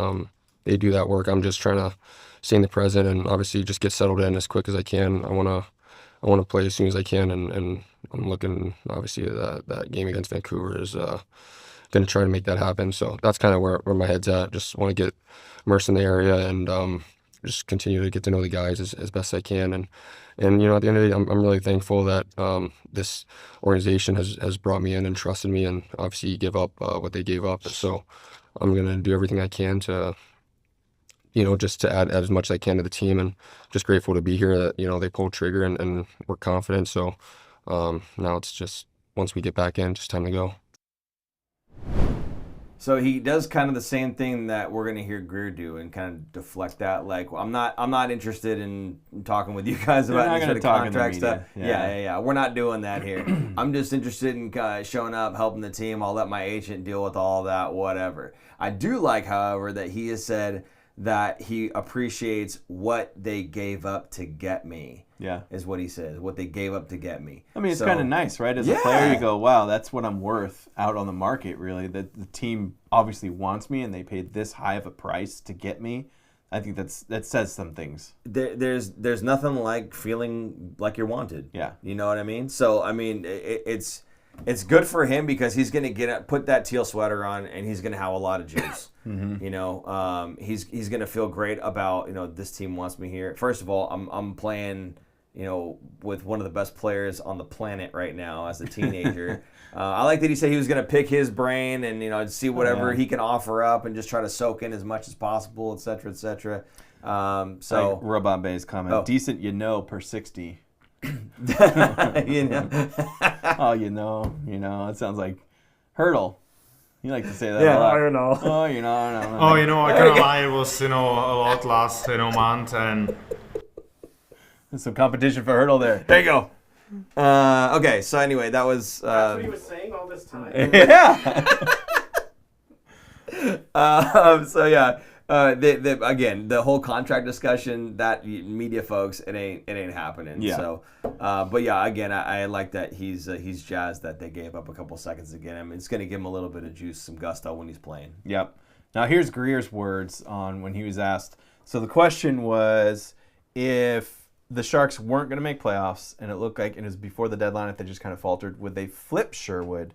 They do that work. I'm just trying to stay in the present and obviously just get settled in as quick as I can. I want to play as soon as I can, and I'm looking obviously that game against Vancouver is going to try to make that happen. So that's kind of where my head's at. Just want to get immersed in the area and just continue to get to know the guys as best I can. And at the end of the day, I'm really thankful that this organization has brought me in and trusted me, and obviously give up what they gave up. So I'm going to do everything I can to just to add as much as I can to the team, and just grateful to be here that, they pulled trigger and we're confident. So now it's just, once we get back in, just time to go. So he does kind of the same thing that we're going to hear Grier do and kind of deflect that. Like, I'm not interested in talking with you guys about any sort of contract stuff. Yeah. We're not doing that here. I'm just interested in showing up, helping the team. I'll let my agent deal with all that, whatever. I do like, however, that he has said that he appreciates what they gave up to get me. Yeah. Is what he says. What they gave up to get me. I mean, it's kind of nice, right? As a player, you go, wow, that's what I'm worth out on the market, really. The team obviously wants me, and they paid this high of a price to get me. I think that says some things. There's nothing like feeling like you're wanted. Yeah. You know what I mean? So, I mean, it's good for him because he's going to put that teal sweater on, and he's going to have a lot of juice. Mm-hmm. He's going to feel great about, this team wants me here. First of all, I'm playing, with one of the best players on the planet right now as a teenager. I like that he said he was going to pick his brain and, see whatever he can offer up and just try to soak in as much as possible, et cetera, et cetera. So like Robambe's comment, decent, per 60. Oh, it sounds like Hurdle. You like to say that a lot. I don't know. Oh, I can't lie. It was, a lot last, month, and there's some competition for Hurdle there. There you go. Okay, so anyway, that was... That's what he was saying all this time. Yeah. Again, the whole contract discussion, that media folks, it ain't happening. Yeah. So, but yeah, again, I like that he's jazzed that they gave up a couple seconds to get him. It's going to give him a little bit of juice, some gusto when he's playing. Yep. Now here's Grier's words on when he was asked. So the question was, if the Sharks weren't going to make playoffs, and it looked like it was before the deadline, if they just kind of faltered, would they flip Sherwood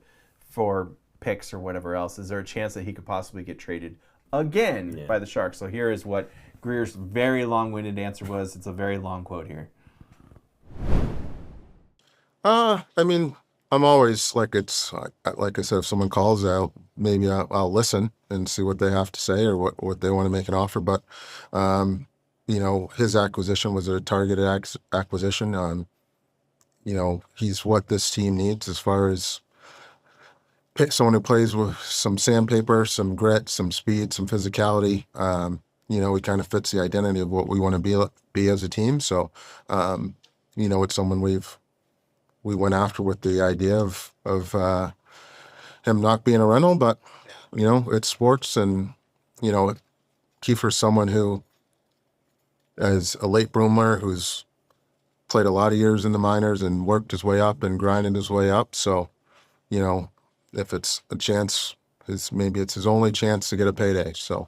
for picks or whatever else? Is there a chance that he could possibly get traded again by the Sharks? So here is what Grier's very long-winded answer was. It's a very long quote here. I mean, I'm always like I said, if someone calls, I'll listen and see what they have to say or what they want to make an offer. But his acquisition was a targeted acquisition. He's what this team needs as far as someone who plays with some sandpaper, some grit, some speed, some physicality. He kind of fits the identity of what we want to be as a team. So, it's someone we went after with the idea of him not being a rental, but it's sports, and Kiefer's someone who is a late bloomer who's played a lot of years in the minors and worked his way up and grinded his way up. So, if it's a chance, maybe it's his only chance to get a payday. So,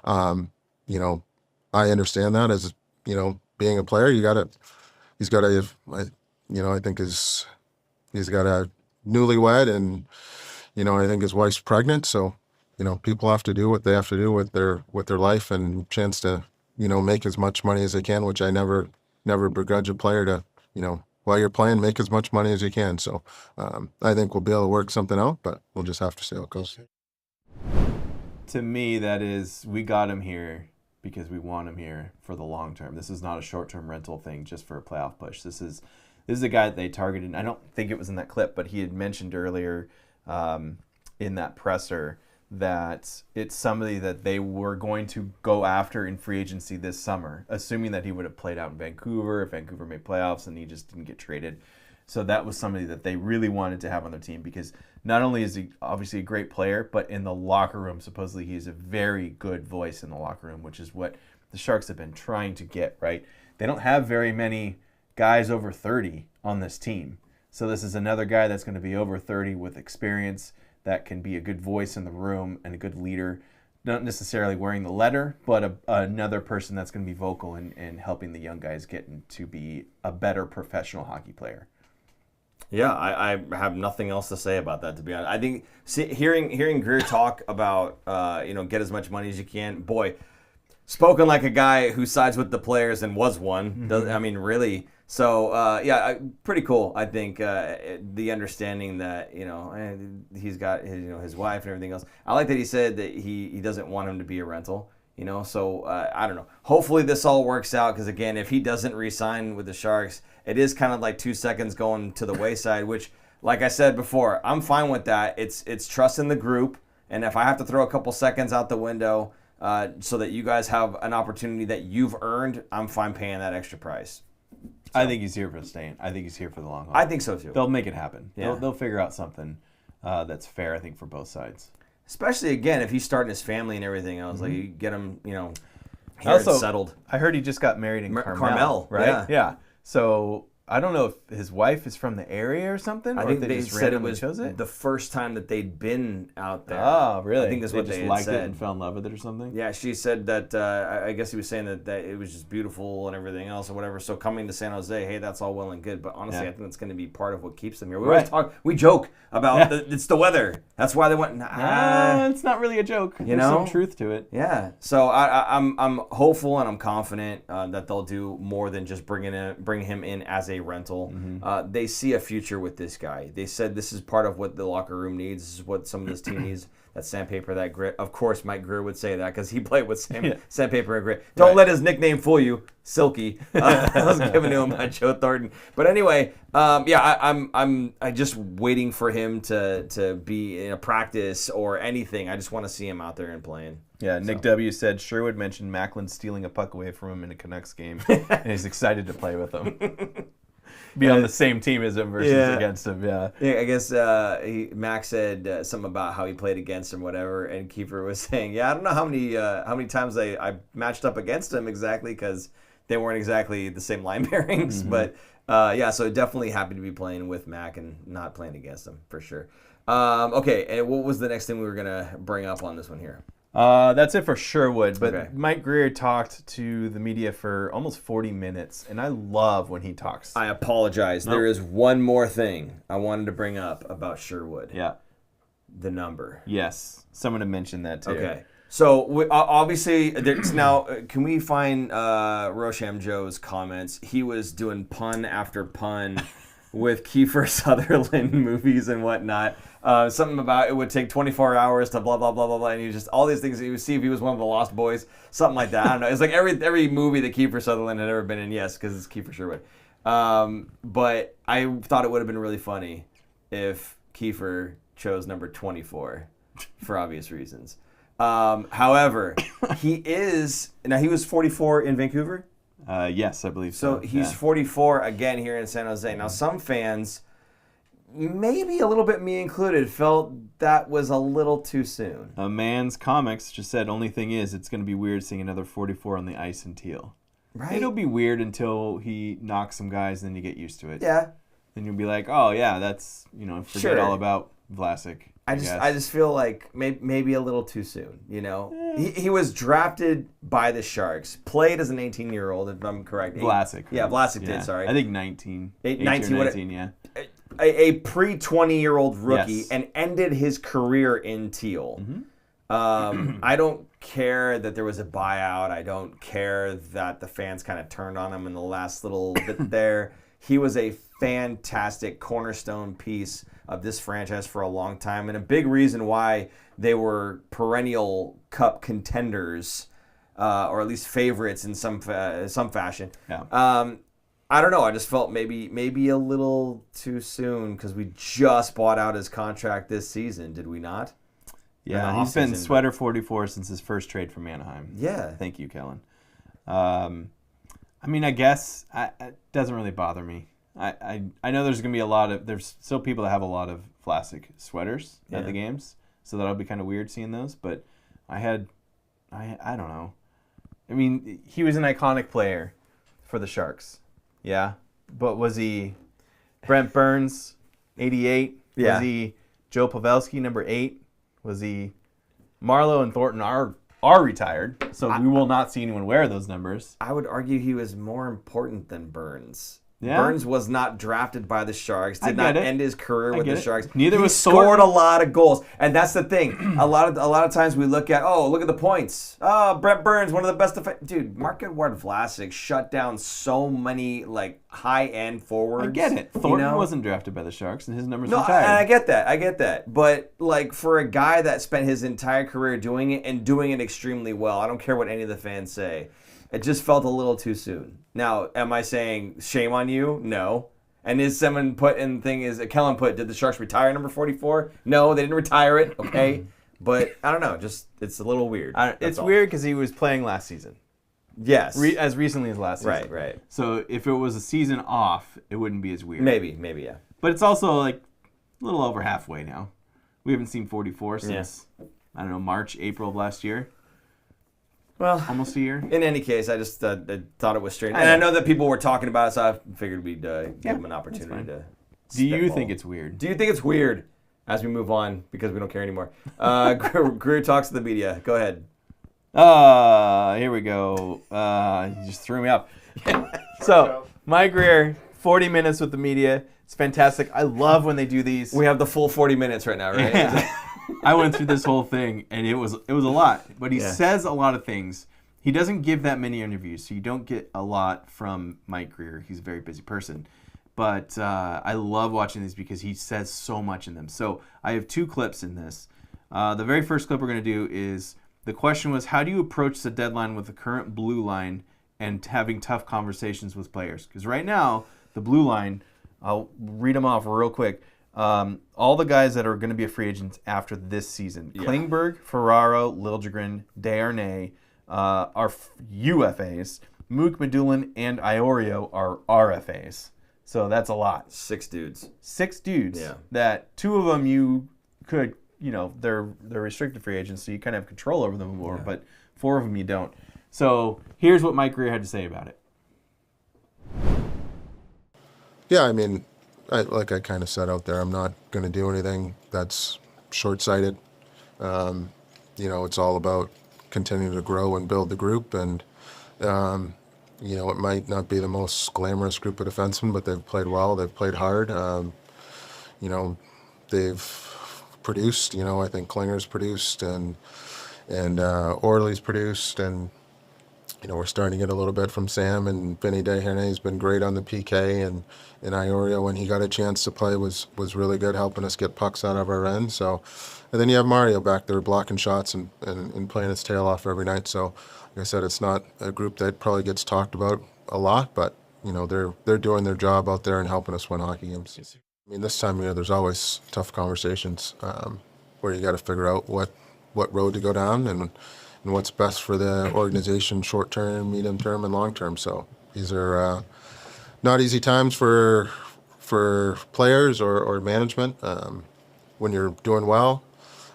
I understand that as, being a player, I think he's got a newlywed, and, I think his wife's pregnant. So, people have to do what they have to do with their life, and chance to, make as much money as they can, which I never begrudge a player to, while you're playing, make as much money as you can. So I think we'll be able to work something out, but we'll just have to see how it goes. To me, that is, we got him here because we want him here for the long term. This is not a short-term rental thing just for a playoff push. This is a guy that they targeted. I don't think it was in that clip, but he had mentioned earlier in that presser that it's somebody that they were going to go after in free agency this summer, assuming that he would have played out in Vancouver if Vancouver made playoffs and he just didn't get traded. So that was somebody that they really wanted to have on their team, because not only is he obviously a great player, but in the locker room, supposedly he is a very good voice in the locker room, which is what the Sharks have been trying to get, right? They don't have very many guys over 30 on this team. So this is another guy that's going to be over 30 with experience, that can be a good voice in the room and a good leader, not necessarily wearing the letter, but another person that's going to be vocal and helping the young guys get to be a better professional hockey player. Yeah, I have nothing else to say about that, to be honest. I think hearing Grier talk about get as much money as you can, boy, spoken like a guy who sides with the players and was one. Mm-hmm. Really. So, pretty cool, I think, the understanding that, he's got his wife and everything else. I like that he said that he doesn't want him to be a rental, So, I don't know. Hopefully this all works out, because, again, if he doesn't re-sign with the Sharks, it is kind of like 2 seconds going to the wayside, which, like I said before, I'm fine with that. It's trust in the group, and if I have to throw a couple seconds out the window so that you guys have an opportunity that you've earned, I'm fine paying that extra price. So. I think he's here for staying. I think he's here for the long haul. I think so too. They'll make it happen. Yeah. They'll figure out something that's fair, I think, for both sides. Especially, again, if he's starting his family and everything else. Mm-hmm. Like, you get him, here also, settled. I heard he just got married in Carmel, right? Yeah. So I don't know if his wife is from the area or something. I or think if they just said it was the first time that they'd been out there. Oh, really? I think that's what they just liked said. It and fell in love with it or something? Yeah, she said that, I guess he was saying that it was just beautiful and everything else or whatever. So coming to San Jose, hey, that's all well and good. But honestly, I think that's going to be part of what keeps them here. We always we joke about it's the weather. That's why they went, it's not really a joke. There's some truth to it. Yeah. So I'm hopeful and I'm confident that they'll do more than just bring him in as a rental. Mm-hmm. They see a future with this guy. They said this is part of what the locker room needs. This is what some of this team needs. That's sandpaper, that grit. Of course, Mike Grier would say that because he played with sandpaper and grit. Don't let his nickname fool you, Silky. I was giving to him by Joe Thornton. But anyway, I'm just waiting for him to be in a practice or anything. I just want to see him out there and playing. Yeah, Nick W. said Sherwood mentioned Macklin stealing a puck away from him in a Canucks game, and he's excited to play with him. Be on the same team as him versus against him, yeah. I guess Max said something about how he played against him, whatever, and Kiefer was saying, I don't know how many times I matched up against him exactly because they weren't exactly the same line pairings, but so definitely happy to be playing with Mac and not playing against him for sure. Okay, and what was the next thing we were gonna bring up on this one here? That's it for Sherwood, but Mike Grier talked to the media for almost 40 minutes, and I love when he talks. I apologize. Nope. There is one more thing I wanted to bring up about Sherwood. Yeah. The number. Yes. Someone had mentioned that too. Okay. So obviously, there's now, can we find Rosham Joe's comments? He was doing pun after pun with Kiefer Sutherland movies and whatnot. Something about it would take 24 hours to blah, blah, blah, blah, blah. And he was just, all these things, he would see if he was one of the Lost Boys, something like that. I don't know. It's like every movie that Kiefer Sutherland had ever been in, yes, because it's Kiefer Sherwood. But I thought it would have been really funny if Kiefer chose number 24 for obvious reasons. However, he was 44 in Vancouver? Yes, I believe so. So he's 44 again here in San Jose. Now, some fans, maybe a little bit me included, felt that was a little too soon. A Man's Comics just said, only thing is, it's going to be weird seeing another 44 on the ice in teal. Right. It'll be weird until he knocks some guys, and then you get used to it. Yeah. Then you'll be like, oh, yeah, that's, forget all about Vlasic. I just feel like maybe a little too soon, He was drafted by the Sharks, played as an 18-year-old, if I'm correct. Vlasic. Yeah, Vlasic did, sorry. I think 19. 19, yeah. A pre-20-year-old rookie, yes. and ended his career in teal. Mm-hmm. I don't care that there was a buyout. I don't care that the fans kind of turned on him in the last little bit there. He was a fantastic cornerstone piece of this franchise for a long time, and a big reason why they were perennial cup contenders, or at least favorites in some fashion. Yeah. I don't know. I just felt maybe a little too soon because we just bought out his contract this season, did we not? Yeah, he's been sweater 44 since his first trade from Anaheim. Yeah. Thank you, Kellen. I guess it doesn't really bother me. I know there's going to be there's still people that have a lot of Vlasic sweaters at the games, so that'll be kind of weird seeing those, but I don't know. I mean, he was an iconic player for the Sharks. Yeah, but was he Brent Burns, 88? Yeah. Was he Joe Pavelski, number 8? Was he Marlowe and Thornton are retired, so we will not see anyone wear those numbers. I would argue he was more important than Burns. Yeah. Burns was not drafted by the Sharks, did not end his career with the Sharks. Neither was Thornton. Scored a lot of goals, and that's the thing. A lot of times we look at, look at the points. Oh, Brent Burns, one of the best dude. Marc-Edouard Vlasic shut down so many high-end forwards. I get it. Thornton wasn't drafted by the Sharks, and his numbers retired. And I get that. But for a guy that spent his entire career doing it and doing it extremely well, I don't care what any of the fans say. It just felt a little too soon. Now, am I saying shame on you? No. And is someone Kellen put, did the Sharks retire number 44? No, they didn't retire it, okay? But I don't know, it's a little weird. It's weird because he was playing last season. Yes. As recently as last season. Right. So if it was a season off, it wouldn't be as weird. Maybe, yeah. But it's also a little over halfway now. We haven't seen 44 since, I don't know, March, April of last year. Well, almost a year. In any case, I just thought it was strange. And I know that people were talking about it, so I figured we'd give them an opportunity to Do you think it's weird? Do you think it's weird? As we move on, because we don't care anymore. Grier talks to the media. Go ahead. Here we go. You just threw me off. So, Mike Grier, 40 minutes with the media. It's fantastic. I love when they do these. We have the full 40 minutes right now, right? Yeah. I went through this whole thing, and it was a lot. But he says a lot of things. He doesn't give that many interviews, so you don't get a lot from Mike Grier. He's a very busy person. But I love watching these because he says so much in them. So I have 2 clips in this. The very first clip we're going to do is, the question was, how do you approach the deadline with the current blue line and having tough conversations with players? Because right now, the blue line, I'll read them off real quick. All the guys that are going to be free agents after this season. Yeah. Klingberg, Ferraro, Liljegren, Desharnais are UFAs. Mook, Medulin, and Iorio are RFAs. So that's a lot. 6 dudes. 6 dudes. Yeah. That 2 of them you could, they're restricted free agents, so you kind of have control over them more, but 4 of them you don't. So here's what Mike Grier had to say about it. Yeah, I mean, like I kind of said out there, I'm not going to do anything that's short-sighted. It's all about continuing to grow and build the group, and it might not be the most glamorous group of defensemen, but they've played well. They've played hard. They've produced. I think Klinger's produced, and Orly's produced, and we're starting to get a little bit from Sam, and Vinny Desharnais has been great on the PK, and Iorio, when he got a chance to play, was really good, helping us get pucks out of our end. So, and then you have Mario back there blocking shots and playing his tail off every night. So, like I said, it's not a group that probably gets talked about a lot, but they're doing their job out there and helping us win hockey games. I mean, this time of year, there's always tough conversations where you got to figure out what road to go down and what's best for the organization short term, medium term, and long term. So these are not easy times for players or management. When you're doing well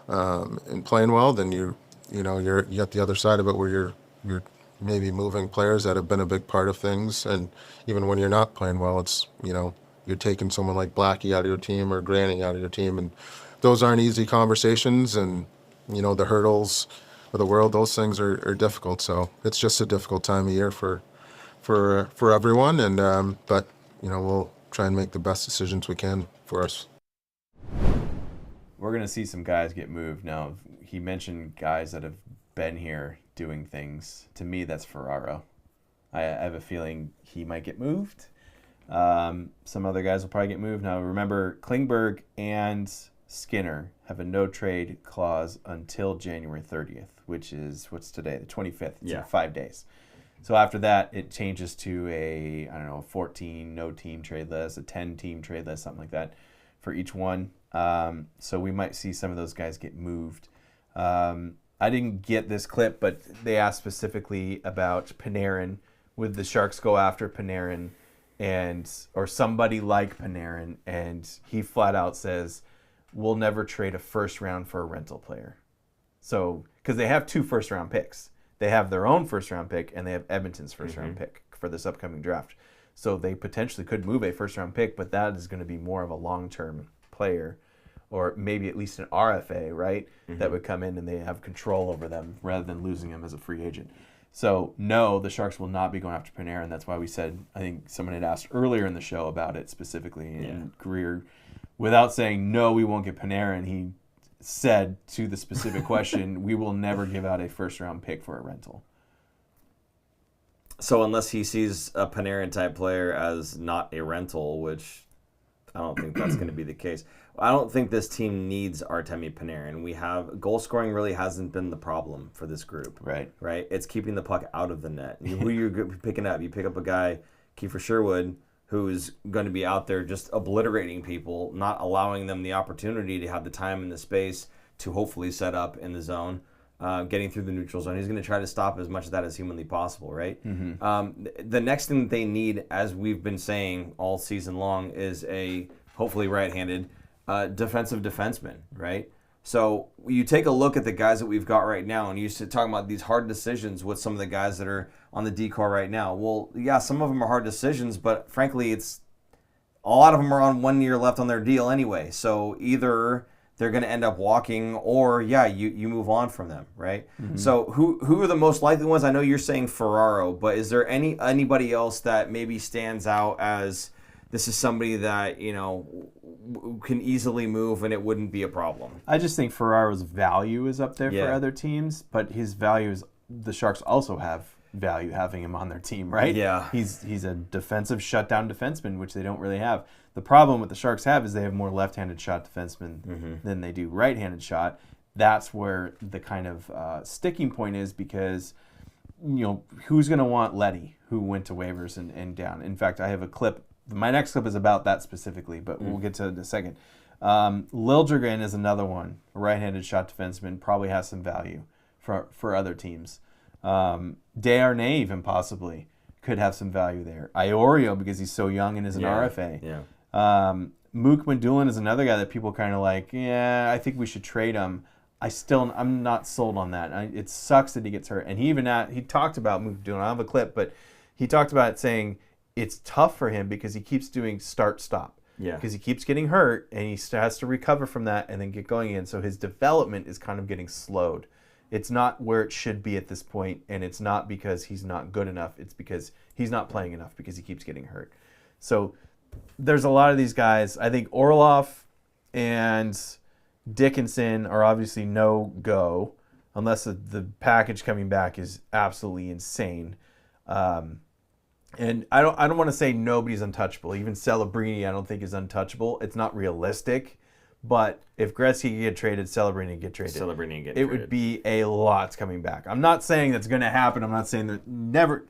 and playing well, then you got the other side of it where you're maybe moving players that have been a big part of things. And even when you're not playing well, it's you're taking someone like Blackie out of your team or Granny out of your team, and those aren't easy conversations. And the hurdles of the world, those things are difficult. So it's just a difficult time of year for everyone. And but we'll try and make the best decisions we can for us. We're going to see some guys get moved. Now, he mentioned guys that have been here doing things. To me, that's Ferraro. I have a feeling he might get moved. Some other guys will probably get moved. Now, remember, Klingberg and Skinner have a no-trade clause until January 30th, which is, what's today, the 25th. It's in 5 days. So after that, it changes to a 14 no-team trade list, a 10-team trade list, something like that for each one. So we might see some of those guys get moved. I didn't get this clip, but they asked specifically about Panarin. Would the Sharks go after Panarin or somebody like Panarin? And he flat out says, we'll never trade a first round for a rental player. So, because they have 2 first-round picks. They have their own first-round pick, and they have Edmonton's first-round pick for this upcoming draft. So they potentially could move a first-round pick, but that is going to be more of a long-term player, or maybe at least an RFA, right? That would come in and they have control over them rather than losing them as a free agent. So, no, the Sharks will not be going after Panarin. That's why we said, I think someone had asked earlier in the show about it specifically, and Grier, without saying, no, we won't get Panarin, he said to the specific question, we will never give out a first-round pick for a rental. So unless he sees a Panarin-type player as not a rental, which I don't think that's going to be the case. I don't think this team needs Artemi Panarin. Goal scoring really hasn't been the problem for this group. Right. It's keeping the puck out of the net. Who you're picking up? You pick up a guy, Kiefer Sherwood, who's going to be out there just obliterating people, not allowing them the opportunity to have the time and the space to hopefully set up in the zone, getting through the neutral zone. He's going to try to stop as much of that as humanly possible, right? The next thing that they need, as we've been saying all season long, is a hopefully right-handed defensive defenseman, right? So you take a look at the guys that we've got right now, and you used to talk about these hard decisions with some of the guys that are on the D-core right now. Well, yeah, some of them are hard decisions, but frankly, a lot of them are on 1 year left on their deal anyway. So either they're going to end up walking, or you move on from them, right? So who are the most likely ones? I know you're saying Ferraro, but is there anybody else that maybe stands out as this is somebody that can easily move and it wouldn't be a problem? I just think Ferraro's value is up there for other teams, but his value is, the Sharks also have value having him on their team, right? Yeah. He's a defensive shutdown defenseman, which they don't really have. The problem with the Sharks is they have more left-handed shot defensemen than they do right-handed shot, that's where the kind of sticking point is, because who's going to want Leddy, who went to waivers and down. In fact, I have a clip. My next clip is about that specifically, but we'll get to it in a second. Liljegren is another one, a right-handed shot defenseman, probably has some value for other teams. Desharnais even possibly could have some value there. Iorio, because he's so young and is an RFA. Yeah. Mook Madulin is another guy that people kind of like, I think we should trade him. I'm not sold on that. It sucks that he gets hurt. And he talked about Mook Madulin. I have a clip, but he talked about it saying it's tough for him because he keeps doing start-stop. Yeah. Because he keeps getting hurt and he has to recover from that and then get going again. So his development is kind of getting slowed. It's not where it should be at this point, and it's not because he's not good enough. It's because he's not playing enough because he keeps getting hurt. So there's a lot of these guys. I think Orlov and Dickinson are obviously no-go unless the package coming back is absolutely insane. And I don't want to say nobody's untouchable. Even Celebrini I don't think is untouchable. It's not realistic. But if Gretzky could get traded, Celebrini would get traded. It would be a lot coming back. I'm not saying that's going to happen. I'm not saying that never.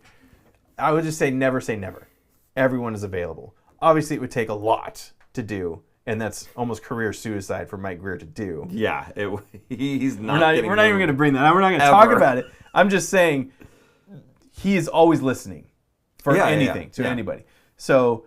I would just say never say never. Everyone is available. Obviously, it would take a lot to do, and that's almost career suicide for Mike Grier to do. Yeah, he's not. We're not even going to bring that. We're not going to talk about it. I'm just saying he is always listening for anything to anybody. So.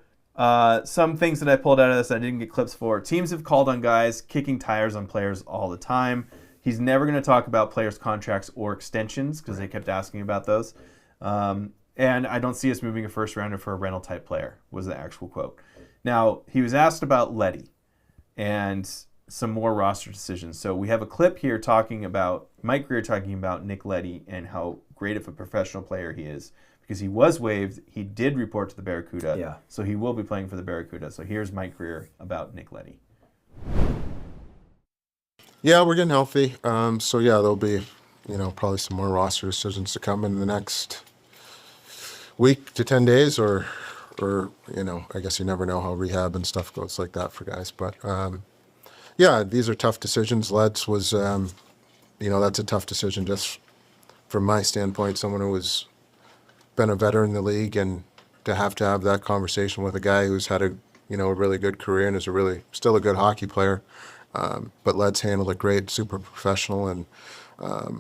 Some things that I pulled out of this I didn't get clips for. Teams have called on guys kicking tires on players all the time. He's never going to talk about players' contracts or extensions because they kept asking about those. And I don't see us moving a first rounder for a rental type player, was the actual quote. Now, he was asked about Leddy and some more roster decisions. So we have a clip here talking about Mike Grier talking about Nick Leddy and how great of a professional player he is. Because he was waived, he did report to the Barracuda, so he will be playing for the Barracuda. So here's Mike Grier about Nick Leddy. Yeah, we're getting healthy. So yeah, there'll be, probably some more roster decisions to come in the next week to 10 days, or I guess you never know how rehab and stuff goes like that for guys. But yeah, these are tough decisions. Let's was, that's a tough decision just from my standpoint. Someone who was been a veteran in the league, and to have that conversation with a guy who's had a really good career and is still a good hockey player, but Led's handled it great, super professional, and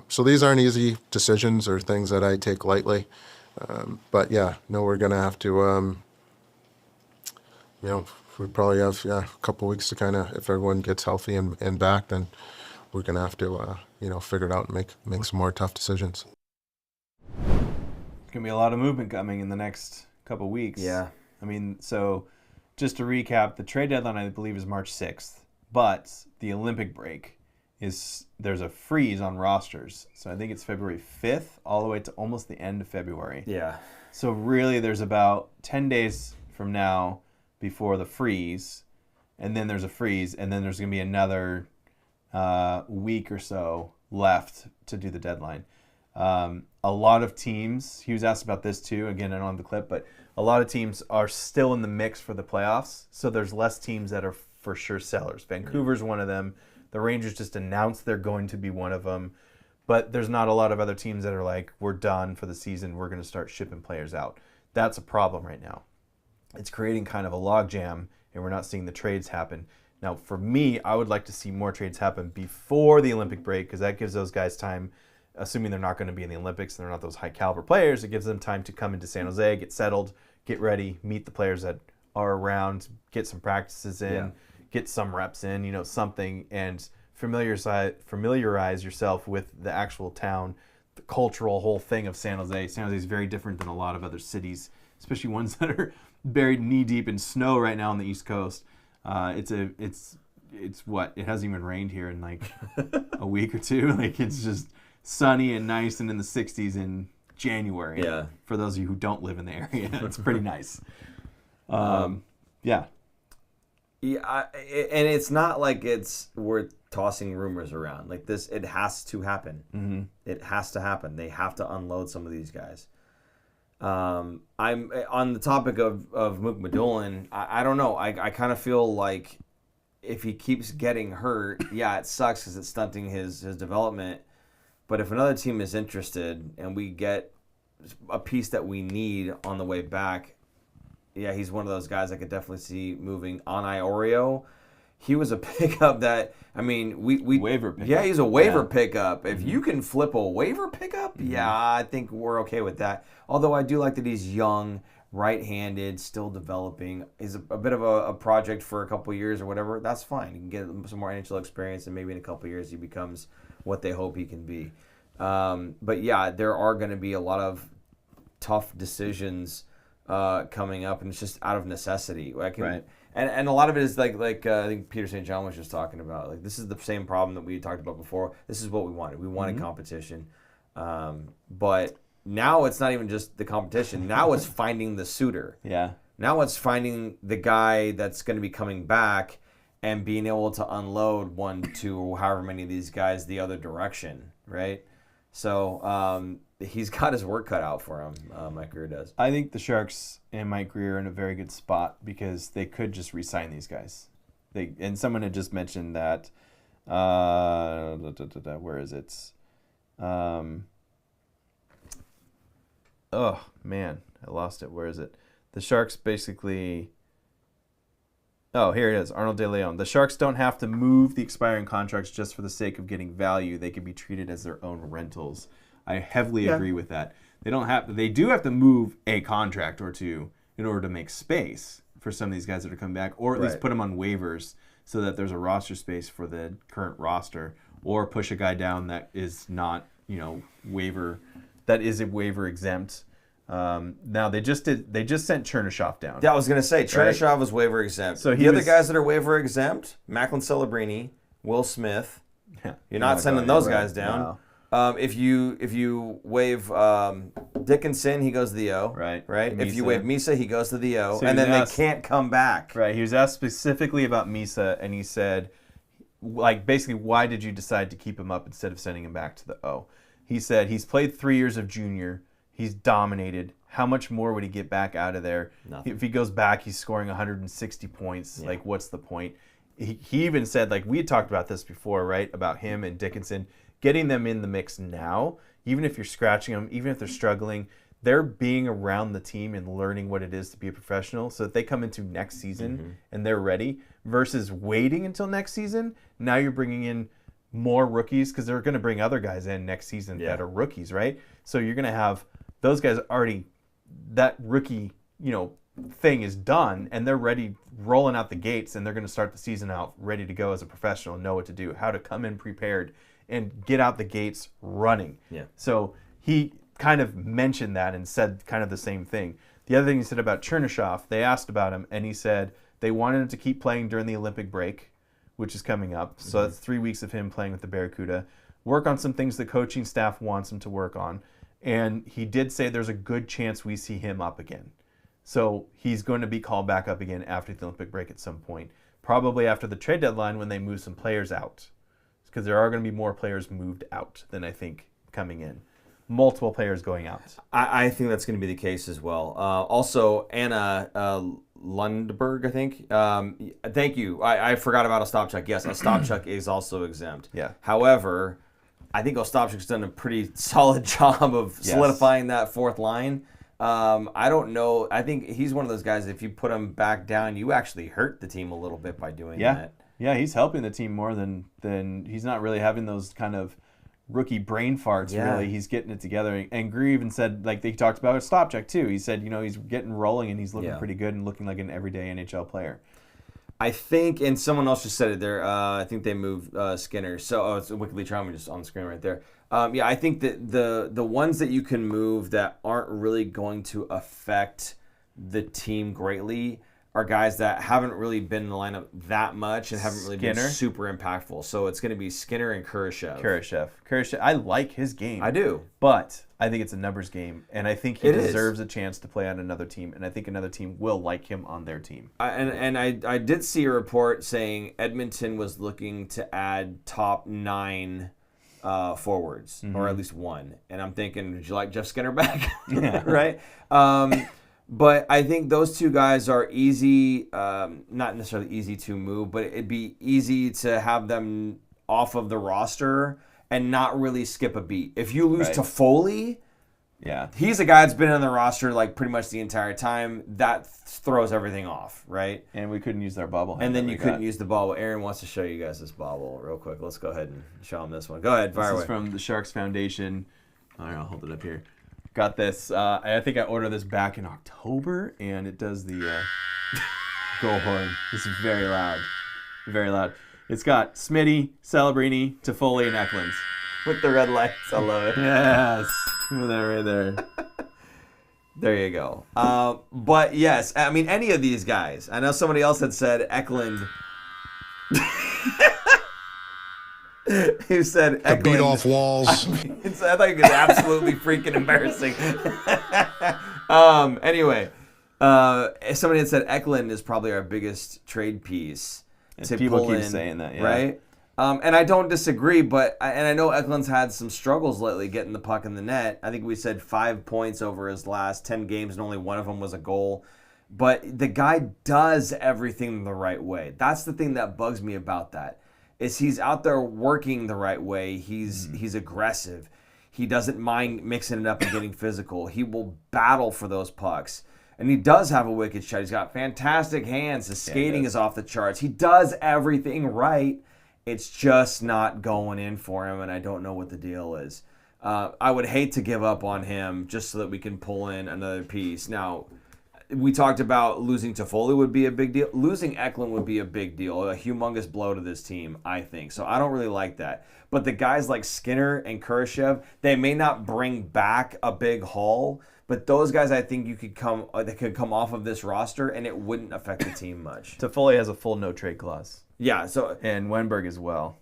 so these aren't easy decisions or things that I take lightly, but yeah, no, we're gonna have to we probably have a couple weeks to kind of, if everyone gets healthy and back, then we're gonna have to figure it out and make some more tough decisions. Going to be a lot of movement coming in the next couple weeks. Yeah. I mean, so just to recap, the trade deadline, I believe, is March 6th, but the Olympic break there's a freeze on rosters. So I think it's February 5th all the way to almost the end of February. Yeah. So really there's about 10 days from now before the freeze, and then there's a freeze, and then there's going to be another week or so left to do the deadline. A lot of teams, he was asked about this too, again, I don't have the clip, but a lot of teams are still in the mix for the playoffs, so there's less teams that are for sure sellers. Vancouver's one of them. The Rangers just announced they're going to be one of them, but there's not a lot of other teams that are like, we're done for the season, we're going to start shipping players out. That's a problem right now. It's creating kind of a logjam, and we're not seeing the trades happen. Now, for me, I would like to see more trades happen before the Olympic break, because that gives those guys time, assuming they're not going to be in the Olympics and they're not those high caliber players, it gives them time to come into San Jose, get settled, get ready, meet the players that are around, get some practices in, get some reps in, something, and familiarize yourself with the actual town, the cultural whole thing of San Jose. San Jose is very different than a lot of other cities, especially ones that are buried knee deep in snow right now on the East Coast. It's what? It hasn't even rained here in like a week or two. Like, it's just sunny and nice and in the 60s in January. Yeah. For those of you who don't live in the area, it's pretty nice. Yeah. Yeah, and it's not like we're tossing rumors around. Like this, it has to happen. Mm-hmm. It has to happen. They have to unload some of these guys. I'm on the topic of Mook Madulin. I don't know. I kind of feel like if he keeps getting hurt, yeah, it sucks because it's stunting his development. But if another team is interested and we get a piece that we need on the way back, yeah, he's one of those guys I could definitely see moving. On Iorio, he was a pickup that, I mean, we waiver pickup. Yeah, he's a waiver pickup. If you can flip a waiver pickup, yeah, I think we're okay with that. Although I do like that he's young, right-handed, still developing. He's a bit of a project for a couple years or whatever. That's fine. You can get some more NHL experience, and maybe in a couple years he becomes what they hope he can be. But yeah, there are going to be a lot of tough decisions coming up, and it's just out of necessity. Right. And a lot of it is like I think Peter St. John was just talking about. Like, this is the same problem that we talked about before. This is what we wanted. We wanted competition, but now it's not even just the competition. Now it's finding the suitor. Yeah. Now it's finding the guy that's going to be coming back and being able to unload 1, 2, however many of these guys the other direction, right? So he's got his work cut out for him, Mike Grier does. I think the Sharks and Mike Grier are in a very good spot because they could just re-sign these guys. And someone had just mentioned that, where is it? Oh, man, I lost it. Where is it? The Sharks basically... Oh, here it is. Arnold De Leon. The Sharks don't have to move the expiring contracts just for the sake of getting value. They can be treated as their own rentals. I heavily agree with that. They do have to move a contract or two in order to make space for some of these guys that are coming back, or at least put them on waivers so that there's a roster space for the current roster, or push a guy down that is not, waiver exempt. Now they just sent Chernyshov down. Yeah, I was gonna say Chernyshov was waiver exempt. So other guys that are waiver exempt, Macklin, Celebrini, Will Smith. Yeah, you're not sending those guys down. No. If you waive Dickinson, he goes to the O. Right. Misa. If you waive Misa, he goes to the O, and then they can't come back. Right. He was asked specifically about Misa, and he said, basically, why did you decide to keep him up instead of sending him back to the O? He said he's played 3 years of junior. He's dominated. How much more would he get back out of there? Nothing. If he goes back, he's scoring 160 points. Yeah. What's the point? He even said, we had talked about this before, right? About him and Dickinson. Getting them in the mix now, even if you're scratching them, even if they're struggling, they're being around the team and learning what it is to be a professional so that they come into next season and they're ready versus waiting until next season. Now you're bringing in more rookies because they're going to bring other guys in next season that are rookies, right? So you're going to have those guys already, that rookie, thing is done and they're ready, rolling out the gates, and they're going to start the season out ready to go as a professional, know what to do, how to come in prepared and get out the gates running. Yeah. So he kind of mentioned that and said kind of the same thing. The other thing he said about Chernyshov, they asked about him, and he said they wanted him to keep playing during the Olympic break, which is coming up. So that's 3 weeks of him playing with the Barracuda. Work on some things the coaching staff wants him to work on. And he did say there's a good chance we see him up again. So he's going to be called back up again after the Olympic break at some point. Probably after the trade deadline when they move some players out. Because there are going to be more players moved out than I think coming in. Multiple players going out. I think that's going to be the case as well. Also, Anna Lundberg, I think. Thank you. I forgot about Ostapchuk. Yes, Ostapchuk is also exempt. Yeah. However, I think Ostapchuk's done a pretty solid job of solidifying that fourth line. I don't know. I think he's one of those guys, if you put him back down, you actually hurt the team a little bit by doing that. Yeah, he's helping the team more than he's not really having those kind of rookie brain farts, really. He's getting it together. And Grier even said, they talked about Ostapchuk too. He said, he's getting rolling and he's looking pretty good and looking like an everyday NHL player. I think, and someone else just said it there, I think they moved Skinner. So, it's Wickedly Trauma just on the screen right there. I think that the ones that you can move that aren't really going to affect the team greatly are guys that haven't really been in the lineup that much and haven't really been super impactful. So it's going to be Skinner and Chernyshov. I like his game. I do. But I think it's a numbers game, and I think he deserves a chance to play on another team, and I think another team will like him on their team. I did see a report saying Edmonton was looking to add top 9 forwards, or at least one. And I'm thinking, would you like Jeff Skinner back? Yeah. Right? But I think those two guys are easy, not necessarily easy to move, but it'd be easy to have them off of the roster and not really skip a beat. If you lose Toffoli, he's a guy that's been on the roster like pretty much the entire time. That throws everything off, right? And we couldn't use our bobble. And then you couldn't use the bobble. Aaron wants to show you guys this bobble real quick. Let's go ahead and show him this one. Go ahead, fire away. This is from the Sharks Foundation. All right, I'll hold it up here. Got this. I think I ordered this back in October, and it does the goal horn. This is very loud. Very loud. It's got Smitty, Celebrini, Toffoli, and Eklund. With the red lights. I love it. Yes. Look at that right there. There you go. But yes, I mean, any of these guys. I know somebody else had said Eklund. Who said Eklund. Beat off walls. I thought it was absolutely freaking embarrassing. Anyway, somebody had said Eklund is probably our biggest trade piece. To people pull keep in, saying that, yeah. Right? And I don't disagree, but I know Eklund's had some struggles lately getting the puck in the net. I think we said 5 points over his last 10 games, and only one of them was a goal. But the guy does everything the right way. That's the thing that bugs me about that. Is he's out there working the right way. He's aggressive. He doesn't mind mixing it up and getting physical. He will battle for those pucks. And he does have a wicked shot. He's got fantastic hands. His skating is off the charts. He does everything right. It's just not going in for him, and I don't know what the deal is. I would hate to give up on him just so that we can pull in another piece. Now, we talked about losing Toffoli would be a big deal. Losing Eklund would be a big deal, a humongous blow to this team, I think. So I don't really like that. But the guys like Skinner and Chernyshov, they may not bring back a big haul, but those guys, I think they could come off of this roster, and it wouldn't affect the team much. Toffoli has a full no-trade clause. Yeah, so and Wenberg as well.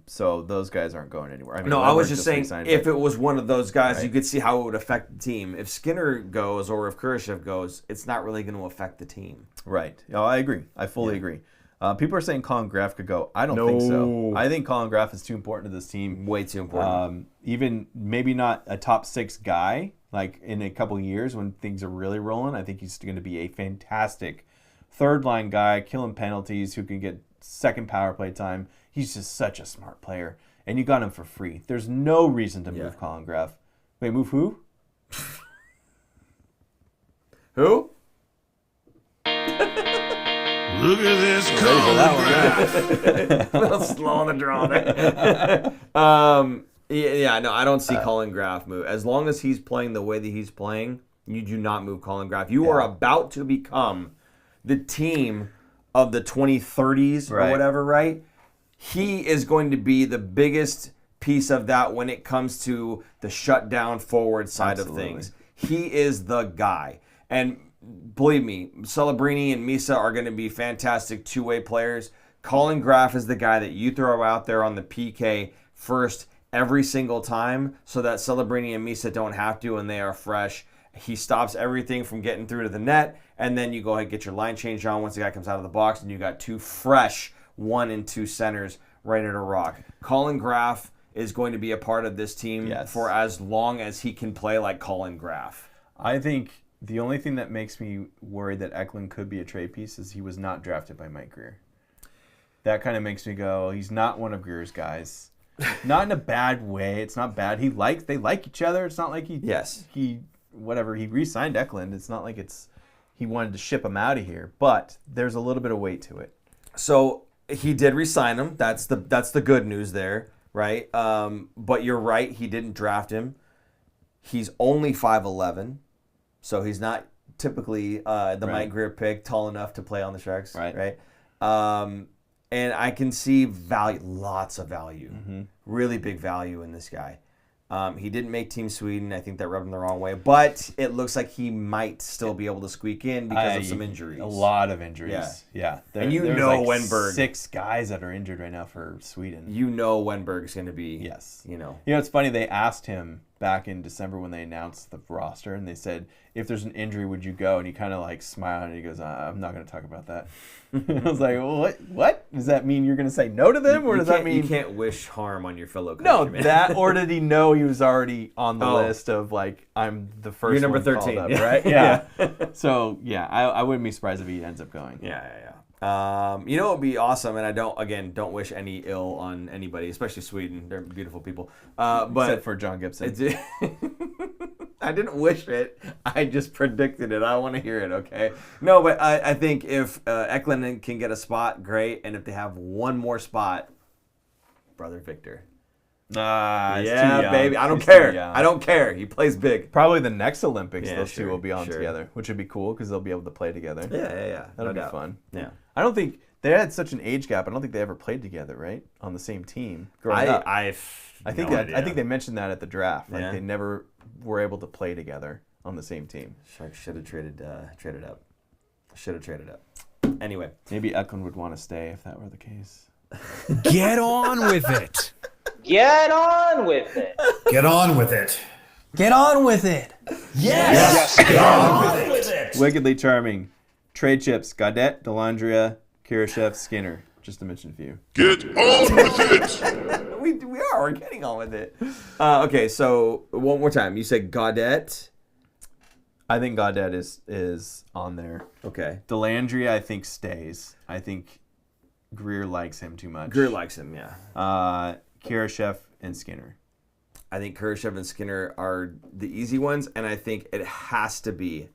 So those guys aren't going anywhere. I mean, no, I was just saying if it it was one of those guys, you could see how it would affect the team. If Skinner goes or if Chernyshov goes, it's not really going to affect the team. Right. No, I agree. I fully agree. People are saying Colin Graf could go. I don't think so. I think Colin Graf is too important to this team. Way too important. Even maybe not a top 6 guy, like in a couple of years when things are really rolling. I think he's going to be a fantastic third-line guy, killing penalties, who can get second power play time. He's just such a smart player. And you got him for free. There's no reason to move Colin Graf. Wait, move who? Who? Look at this Colin Graf. A little slow on the draw there. No, I don't see Colin Graf move. As long as he's playing the way that he's playing, you do not move Colin Graf. You are about to become the team of the 2030s or whatever, right? He is going to be the biggest piece of that when it comes to the shutdown forward side of things. He is the guy. And believe me, Celebrini and Misa are going to be fantastic two-way players. Colin Graf is the guy that you throw out there on the PK first every single time so that Celebrini and Misa don't have to and they are fresh. He stops everything from getting through to the net, and then you go ahead and get your line change on once the guy comes out of the box, and you got two fresh 1 and 2 centers ready to rock. Colin Graf is going to be a part of this team for as long as he can play like Colin Graf. I think the only thing that makes me worried that Eklund could be a trade piece is he was not drafted by Mike Grier. That kind of makes me go, he's not one of Grier's guys. Not in a bad way. It's not bad. They like each other. It's not like he re-signed Eklund. It's not like he wanted to ship him out of here. But there's a little bit of weight to it. So he did re-sign him. That's the good news there, right? But you're right. He didn't draft him. He's only 5'11", so he's not typically the Mike Grier pick, tall enough to play on the Sharks, right? And I can see lots of value, really big value in this guy. He didn't make Team Sweden. I think that rubbed him the wrong way. But it looks like he might still be able to squeak in because of some injuries. A lot of injuries. Yeah. And there's Wenberg. 6 guys that are injured right now for Sweden. You know Wenberg's going to be. Yes. You know, it's funny. They asked him back in December when they announced the roster, and they said, if there's an injury, would you go? And he kind of like smiled, and he goes, I'm not going to talk about that. I was like, well, what? Does that mean you're going to say no to them, or does that mean... You can't wish harm on your fellow No, countrymen. that, or did he know he was already on the list of, like, I'm the first You're number one 13, called up, yeah. right? Yeah. So, yeah, I wouldn't be surprised if he ends up going. Yeah. You know what would be awesome, and I don't wish any ill on anybody, especially Sweden. They're beautiful people. But except for John Gibson. I didn't wish it. I just predicted it. I want to hear it, okay? No, but I think if Eklund can get a spot, great. And if they have one more spot, brother Victor. Yeah, baby. I don't care. I don't care. He plays big. Probably the next Olympics, those two sure, will be on together, which would be cool because they'll be able to play together. Yeah. That'll be fun. Yeah. I don't think they had such an age gap. I don't think they ever played together, right, on the same team growing up. I think they mentioned that at the draft. Like they never were able to play together on the same team. Sharks should have traded up. Should have traded up. Anyway, maybe Eklund would want to stay if that were the case. Get on with it. Get on with it. Get on with it. Get on with it. Yes. Get on with it. Wickedly charming. Trade chips: Gaudette, Dellandrea, Chernyshov, Skinner. Just to mention a few. Get on with it. We're getting on with it. Okay, so one more time. You said Gaudette. I think Gaudette is on there. Okay. Dellandrea, I think, stays. I think Grier likes him too much. Grier likes him, yeah. Chernyshov and Skinner. I think Chernyshov and Skinner are the easy ones, and I think it has to be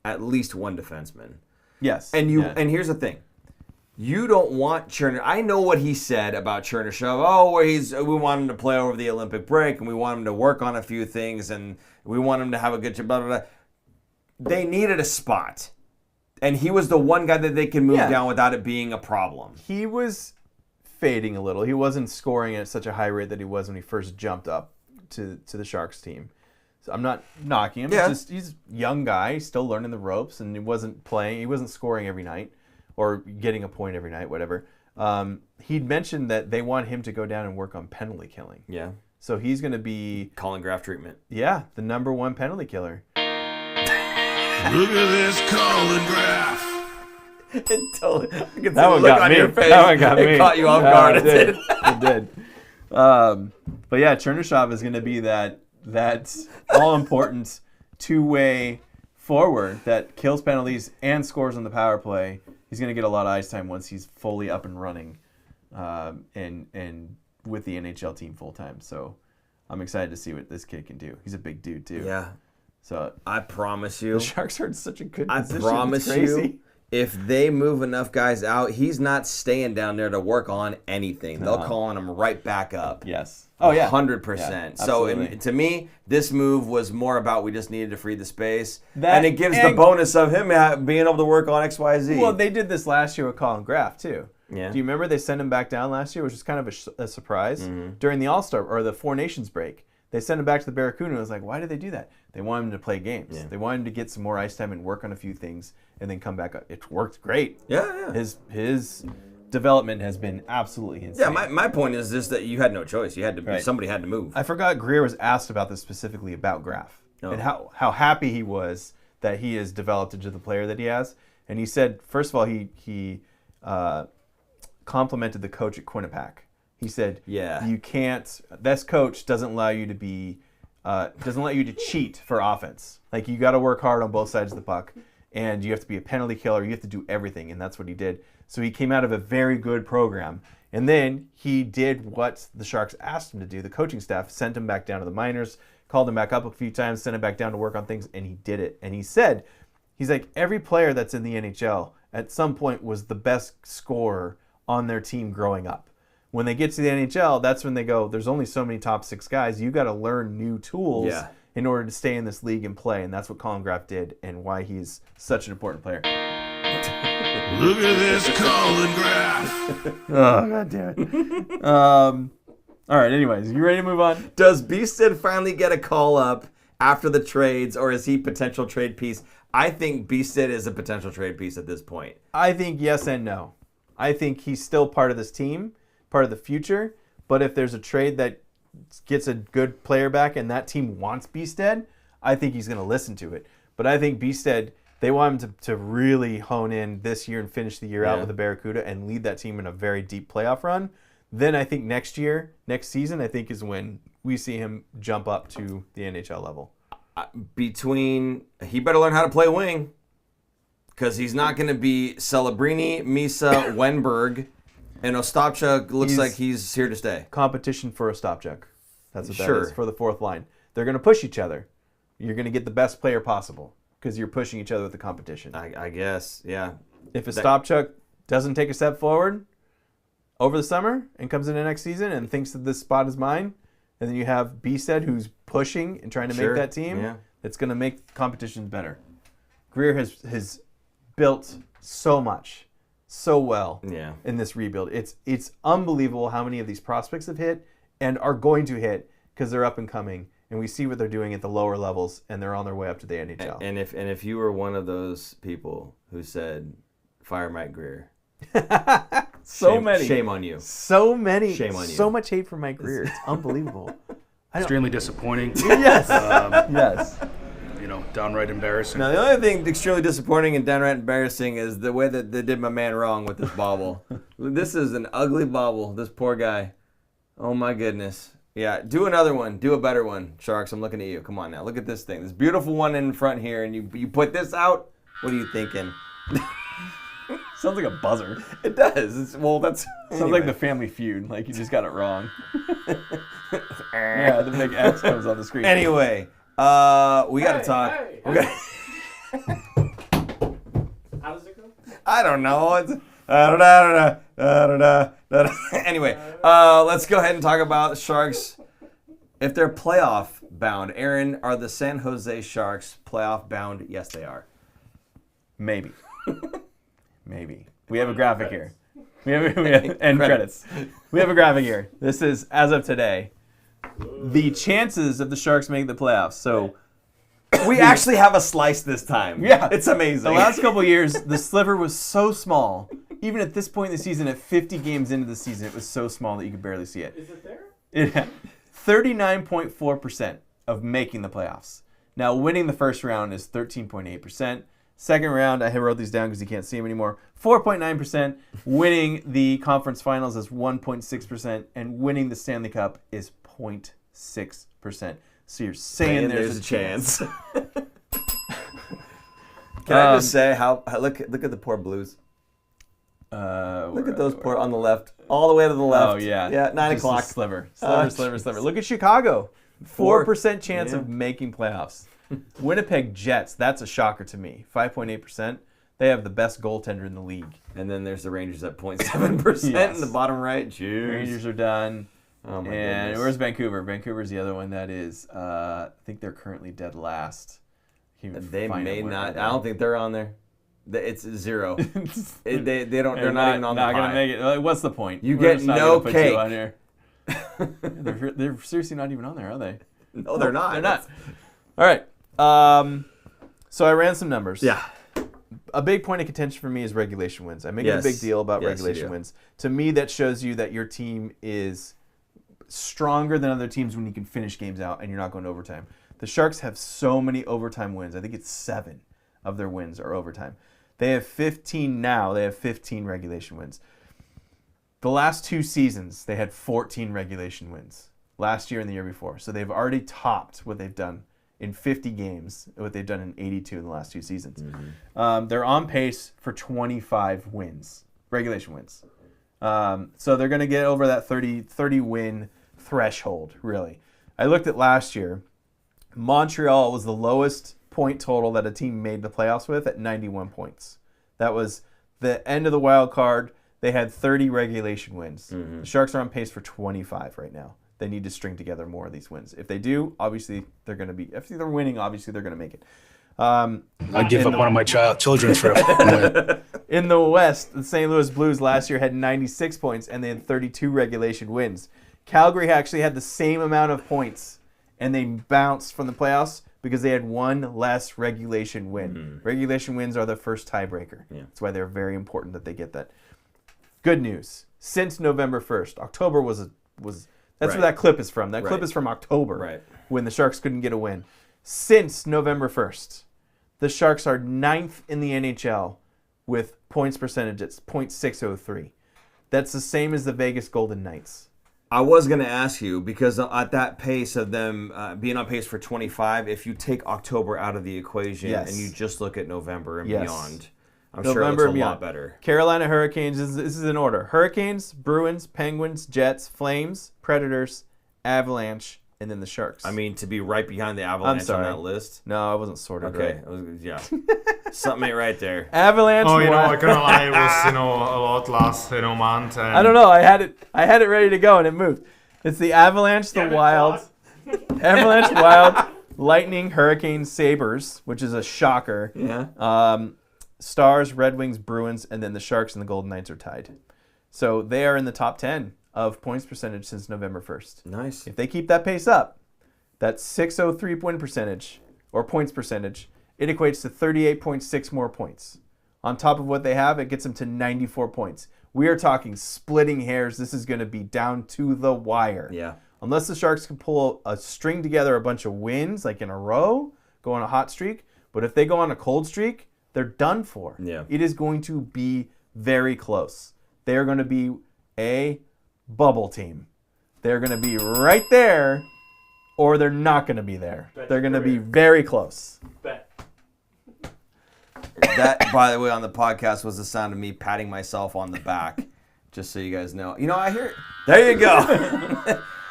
at least one defenseman. Yes. And here's the thing. You don't want Chernyshov. I know what he said about Chernyshov. Oh, we want him to play over the Olympic break, and we want him to work on a few things, and we want him to have a good blah, blah, blah. They needed a spot. And he was the one guy that they can move down without it being a problem. He was fading a little. He wasn't scoring at such a high rate that he was when he first jumped up to the Sharks team. So I'm not knocking him. Yeah. It's just he's a young guy, still learning the ropes, and he wasn't playing. He wasn't scoring every night or getting a point every night, whatever. He'd mentioned that they want him to go down and work on penalty killing. Yeah. So he's going to be... Colin Graff treatment. Yeah, the number one penalty killer. Look at this Colin Graff. That one got me. That one got me. It caught you off guard. It did. It did. But yeah, Chernyshov is going to be that all-important two-way forward that kills penalties and scores on the power play. He's going to get a lot of ice time once he's fully up and running, and with the NHL team full time. So I'm excited to see what this kid can do. He's a big dude too. Yeah. So I promise you, the Sharks are in such a good position. I promise you, if they move enough guys out, he's not staying down there to work on anything. They'll call on him right back up. Yes. Oh yeah. 100%. Yeah, so to me, this move was more about we just needed to free the space, and it gives the bonus of him being able to work on X, Y, Z. Well, they did this last year with Colin Graff too. Yeah. Do you remember they sent him back down last year, which was kind of a surprise during the All-Star or the Four Nations break? They sent him back to the Barracuda. And it was like, why did they do that? They wanted him to play games. Yeah. They wanted him to get some more ice time and work on a few things, and then come back up. It worked great. Yeah. His development has been absolutely insane. Yeah, my point is just that you had no choice. You had to. Somebody had to move. I forgot Grier was asked about this specifically about Graff and how happy he was that he has developed into the player that he has. And he said, first of all, he complimented the coach at Quinnipiac. He said, you can't, this coach doesn't allow you to be, doesn't let you to cheat for offense. Like, you got to work hard on both sides of the puck, and you have to be a penalty killer. You have to do everything, and that's what he did. So he came out of a very good program, and then he did what the Sharks asked him to do. The coaching staff sent him back down to the minors, called him back up a few times, sent him back down to work on things, and he did it. And he said, he's like, every player that's in the NHL at some point was the best scorer on their team growing up. When they get to the NHL, that's when they go, there's only so many top six guys. You got to learn new tools in order to stay in this league and play. And that's what Colin Graff did and why he's such an important player. Look at this Colin Graff. Oh, God damn it. All right, anyways, you ready to move on? Does Beasted finally get a call up after the trades, or is he potential trade piece? I think Beasted is a potential trade piece at this point. I think yes and no. I think he's still part of this team, part of the future, but if there's a trade that gets a good player back and that team wants Bstead, I think he's going to listen to it. But I think Bstead, they want him to really hone in this year and finish the year out with the Barracuda and lead that team in a very deep playoff run. Then I think next season, I think is when we see him jump up to the NHL level. He better learn how to play wing, because he's not going to be Celebrini, Misa, Wenberg, and Ostapchuk looks like he's here to stay. Competition for Ostapchuk. That's what that is for the fourth line. They're going to push each other. You're going to get the best player possible because you're pushing each other with the competition. I guess, yeah. If Ostapchuk doesn't take a step forward over the summer and comes into next season and thinks that this spot is mine, and then you have Bstead who's pushing and trying to make that team, it's going to make competitions better. Grier has built so much, so well in this rebuild. It's unbelievable how many of these prospects have hit and are going to hit because they're up and coming, and we see what they're doing at the lower levels, and they're on their way up to the NHL. And if you were one of those people who said, fire Mike Grier, shame on you. So many. Shame on you. So much hate for Mike Grier. It's unbelievable. Extremely disappointing. Yes. Yes. Downright embarrassing. Now, the only thing extremely disappointing and downright embarrassing is the way that they did my man wrong with this bobble. This is an ugly bobble. This poor guy. Oh, my goodness. Yeah, do another one. Do a better one. Sharks, I'm looking at you. Come on now. Look at this thing. This beautiful one in front here, and you put this out? What are you thinking? Sounds like a buzzer. It does. Sounds like the Family Feud. Like you just got it wrong. Yeah, the big X comes on the screen. Anyway, we got to talk. How does it go? I don't know. Anyway, let's go ahead and talk about Sharks. If they're playoff bound, Aaron, are the San Jose Sharks playoff bound? Yes, they are. Maybe. Maybe. We have a graphic here. We have end credits. We have a graphic here. This is, as of today, the chances of the Sharks making the playoffs. So we actually have a slice this time. Yeah. It's amazing. The last couple of years, the sliver was so small. Even at this point in the season, at 50 games into the season, it was so small that you could barely see it. Is it there? Yeah. 39.4% of making the playoffs. Now, winning the first round is 13.8%. Second round, I wrote these down because you can't see them anymore, 4.9%. Winning the conference finals is 1.6%. And winning the Stanley Cup is 0.6%. So you're saying there's a chance. Can I just say look at the poor Blues. Look at those poor on the left, all the way to the left. Oh yeah, yeah, 9 o'clock. Sliver. Look at Chicago, 4% chance of making playoffs. Winnipeg Jets, that's a shocker to me. 5.8%. They have the best goaltender in the league. And then there's the Rangers at 0.7% in the bottom right. Jeez. Rangers are done. Oh my and goodness. Where's Vancouver? Vancouver's the other one that is. I think they're currently dead last. They may not. I don't think they're on there. It's zero. They're not even on the pie. Not gonna make it. What's the point? You get no cake. On here. They're seriously not even on there, are they? No, they're not. They're not. All right. So I ran some numbers. Yeah. A big point of contention for me is regulation wins. I make a big deal about regulation wins. To me, that shows you that your team is stronger than other teams when you can finish games out and you're not going to overtime. The Sharks have so many overtime wins. I think it's 7 of their wins are overtime. They have 15 now. They have 15 regulation wins. The last 2 seasons, they had 14 regulation wins. Last year and the year before. So they've already topped what they've done in 50 games, what they've done in 82 in the last 2 seasons. Mm-hmm. They're on pace for 25 wins, regulation wins. So they're going to get over that 30 win threshold, really. I looked at last year. Montreal was the lowest point total that a team made the playoffs with at 91 points. That was the end of the wild card. They had 30 regulation wins. Mm-hmm. The Sharks are on pace for 25 right now. They need to string together more of these wins. If they do, obviously they're going to be. If they're winning, obviously they're going to make it. I'd give up one of my children for it. In the West, the St. Louis Blues last year had 96 points and they had 32 regulation wins. Calgary actually had the same amount of points and they bounced from the playoffs because they had 1 less regulation win. Mm-hmm. Regulation wins are the first tiebreaker. Yeah. That's why they're very important that they get that. Good news. Since November 1st, October was That's where that clip is from. That clip is from October, when the Sharks couldn't get a win. Since November 1st, the Sharks are 9th in the NHL with points percentage. It's .603. That's the same as the Vegas Golden Knights. I was going to ask you, because at that pace of them being on pace for 25, if you take October out of the equation and you just look at November and beyond, I'm sure it looks a lot better. Carolina Hurricanes, this is in order. Hurricanes, Bruins, Penguins, Jets, Flames, Predators, Avalanche, and then the Sharks. I mean, to be right behind the Avalanche on that list. No, I wasn't sorted right. Something ain't right there. Avalanche. Oh, I can't lie, it was, a lot last, month. And I don't know. I had it ready to go and it moved. It's the Avalanche, the Wild, Avalanche, Wild, Lightning, Hurricanes, Sabres, which is a shocker. Yeah. Stars, Red Wings, Bruins, and then the Sharks and the Golden Knights are tied. So they are in the top 10 of points percentage since November 1st. Nice. If they keep that pace up, that 603 point percentage or points percentage, it equates to 38.6 more points. On top of what they have, it gets them to 94 points. We are talking splitting hairs. This is going to be down to the wire. Yeah. Unless the Sharks can pull a string together a bunch of wins, like in a row, go on a hot streak. But if they go on a cold streak, they're done for. Yeah. It is going to be very close. They are going to be a bubble team. They're going to be right there, or they're not going to be there. They're going to be very close. Bet. That, by the way, on the podcast was the sound of me patting myself on the back, just so you guys know. I hear. There you go.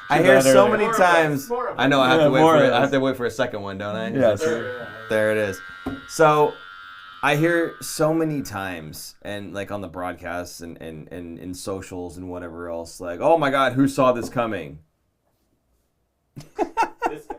I hear so many times. I know I have to wait for it. I have to wait for a second one, don't I? Yes. There it is. So I hear so many times, and like on the broadcasts and in socials and whatever else, like, oh my God, who saw this coming? This guy.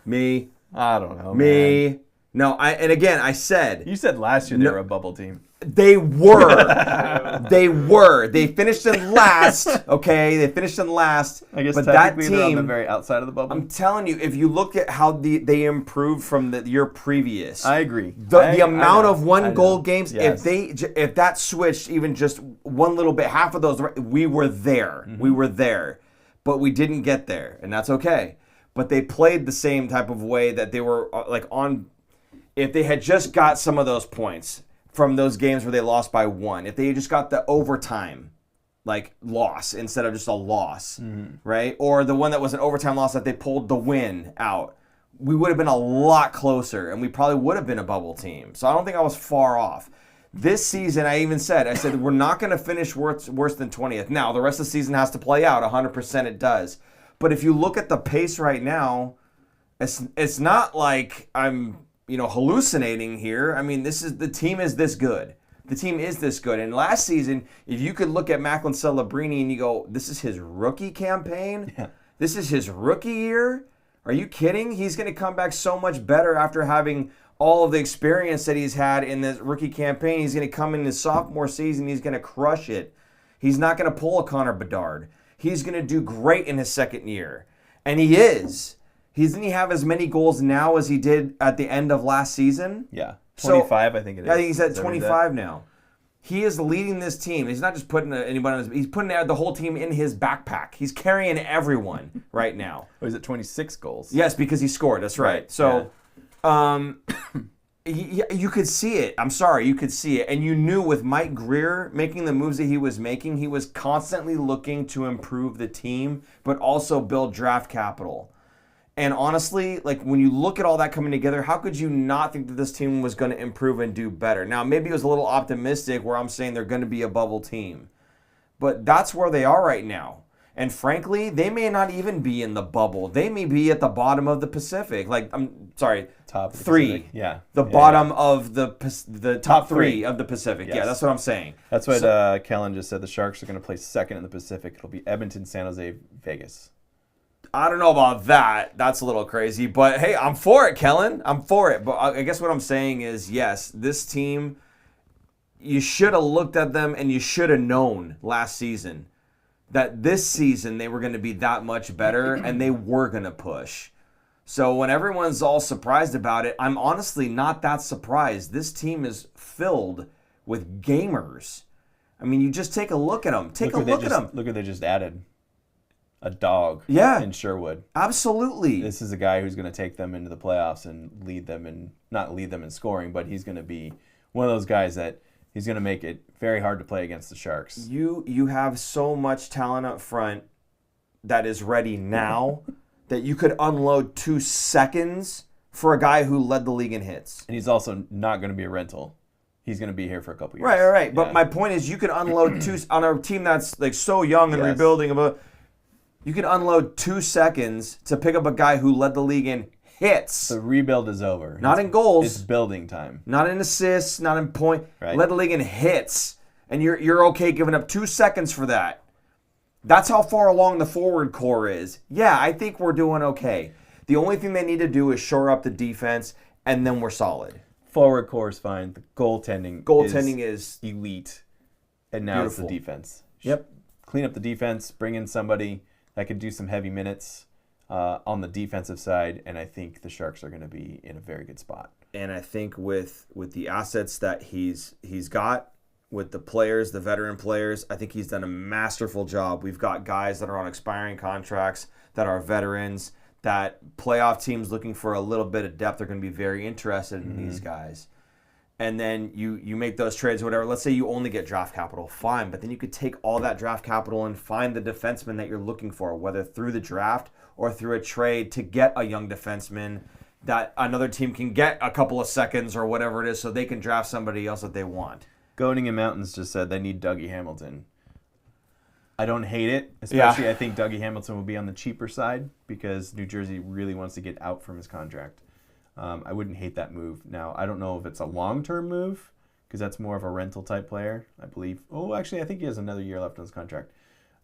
Me. I don't know. Me. Man. No, I said. You said last year they were a bubble team. They were. They were. They finished in last. Okay, they finished in last. I guess but technically that team, they're on the very outside of the bubble. I'm telling you, if you look at how they improved from the year previous, I agree. The amount of one-goal games, yes. if that switched even just one little bit, half of those, we were there. Mm-hmm. We were there, but we didn't get there, and that's okay. But they played the same type of way that they were on. If they had just got some of those points from those games where they lost by 1, if they just got the overtime loss instead of just a loss, right? Or the one that was an overtime loss that they pulled the win out, we would have been a lot closer, and we probably would have been a bubble team. So I don't think I was far off. This season, I said we're not going to finish worse than 20th. Now, the rest of the season has to play out. 100% it does. But if you look at the pace right now, it's not like I'm hallucinating here. I mean, the team is this good. The team is this good. And last season, if you could look at Macklin Celebrini and you go, this is his rookie campaign? Yeah. This is his rookie year? Are you kidding? He's going to come back so much better after having all of the experience that he's had in this rookie campaign. He's going to come in his sophomore season. He's going to crush it. He's not going to pull a Connor Bedard. He's going to do great in his second year. And he is. Doesn't he have as many goals now as he did at the end of last season? Yeah. 25, I think it is. I think he's at 25 now. He is leading this team. He's not just putting anybody on he's putting the whole team in his backpack. He's carrying everyone right now. Oh, he's at 26 goals. Yes, because he scored. That's right. So, you could see it. I'm sorry, you could see it. And you knew with Mike Grier making the moves that he was making, he was constantly looking to improve the team, but also build draft capital. And honestly, when you look at all that coming together, how could you not think that this team was going to improve and do better? Now, maybe it was a little optimistic where I'm saying they're going to be a bubble team. But that's where they are right now. And frankly, they may not even be in the bubble. They may be at the bottom of the Pacific. Top 3. Pacific. Yeah. The bottom of the top 3 of the Pacific. Yes. Yeah, that's what I'm saying. That's what Kellen just said. The Sharks are going to play second in the Pacific. It'll be Edmonton, San Jose, Vegas. I don't know about that. That's a little crazy. But, hey, I'm for it, Kellen. I'm for it. But I guess what I'm saying is, yes, this team, you should have looked at them and you should have known last season that this season they were going to be that much better and they were going to push. So when everyone's all surprised about it, I'm honestly not that surprised. This team is filled with gamers. I mean, you just take a look at them. Take a look at them. Look what they just added. a dog Yeah. in Sherwood. Absolutely. This is a guy who's going to take them into the playoffs and not lead them in scoring, but he's going to be one of those guys that he's going to make it very hard to play against the Sharks. You have so much talent up front that is ready now that you could unload 2 seconds for a guy who led the league in hits. And he's also not going to be a rental. He's going to be here for a couple years. Right. But my point is, you could unload on a team that's like so young and rebuilding. You can unload 2 seconds to pick up a guy who led the league in hits. The rebuild is over. Not in goals. It's building time. Not in assists. Not in point. Right. Led the league in hits, and you're okay giving up 2 seconds for that. That's how far along the forward core is. Yeah, I think we're doing okay. The only thing they need to do is shore up the defense, and then we're solid. Forward core is fine. The goaltending is elite. And now beautiful. It's the defense. Yep. Clean up the defense. Bring in somebody that could do some heavy minutes on the defensive side, and I think the Sharks are going to be in a very good spot. And I think with the assets that he's got, with the players, the veteran players, I think he's done a masterful job. We've got guys that are on expiring contracts that are veterans, that playoff teams looking for a little bit of depth are going to be very interested in these guys. And then you make those trades or whatever. Let's say you only get draft capital, fine. But then you could take all that draft capital and find the defenseman that you're looking for, whether through the draft or through a trade to get a young defenseman that another team can get a couple of seconds or whatever it is so they can draft somebody else that they want. Goating and Mountains just said they need Dougie Hamilton. I don't hate it, especially I think Dougie Hamilton will be on the cheaper side because New Jersey really wants to get out from his contract. I wouldn't hate that move. Now, I don't know if it's a long-term move because that's more of a rental type player, I believe. Oh, actually, I think he has another year left on his contract.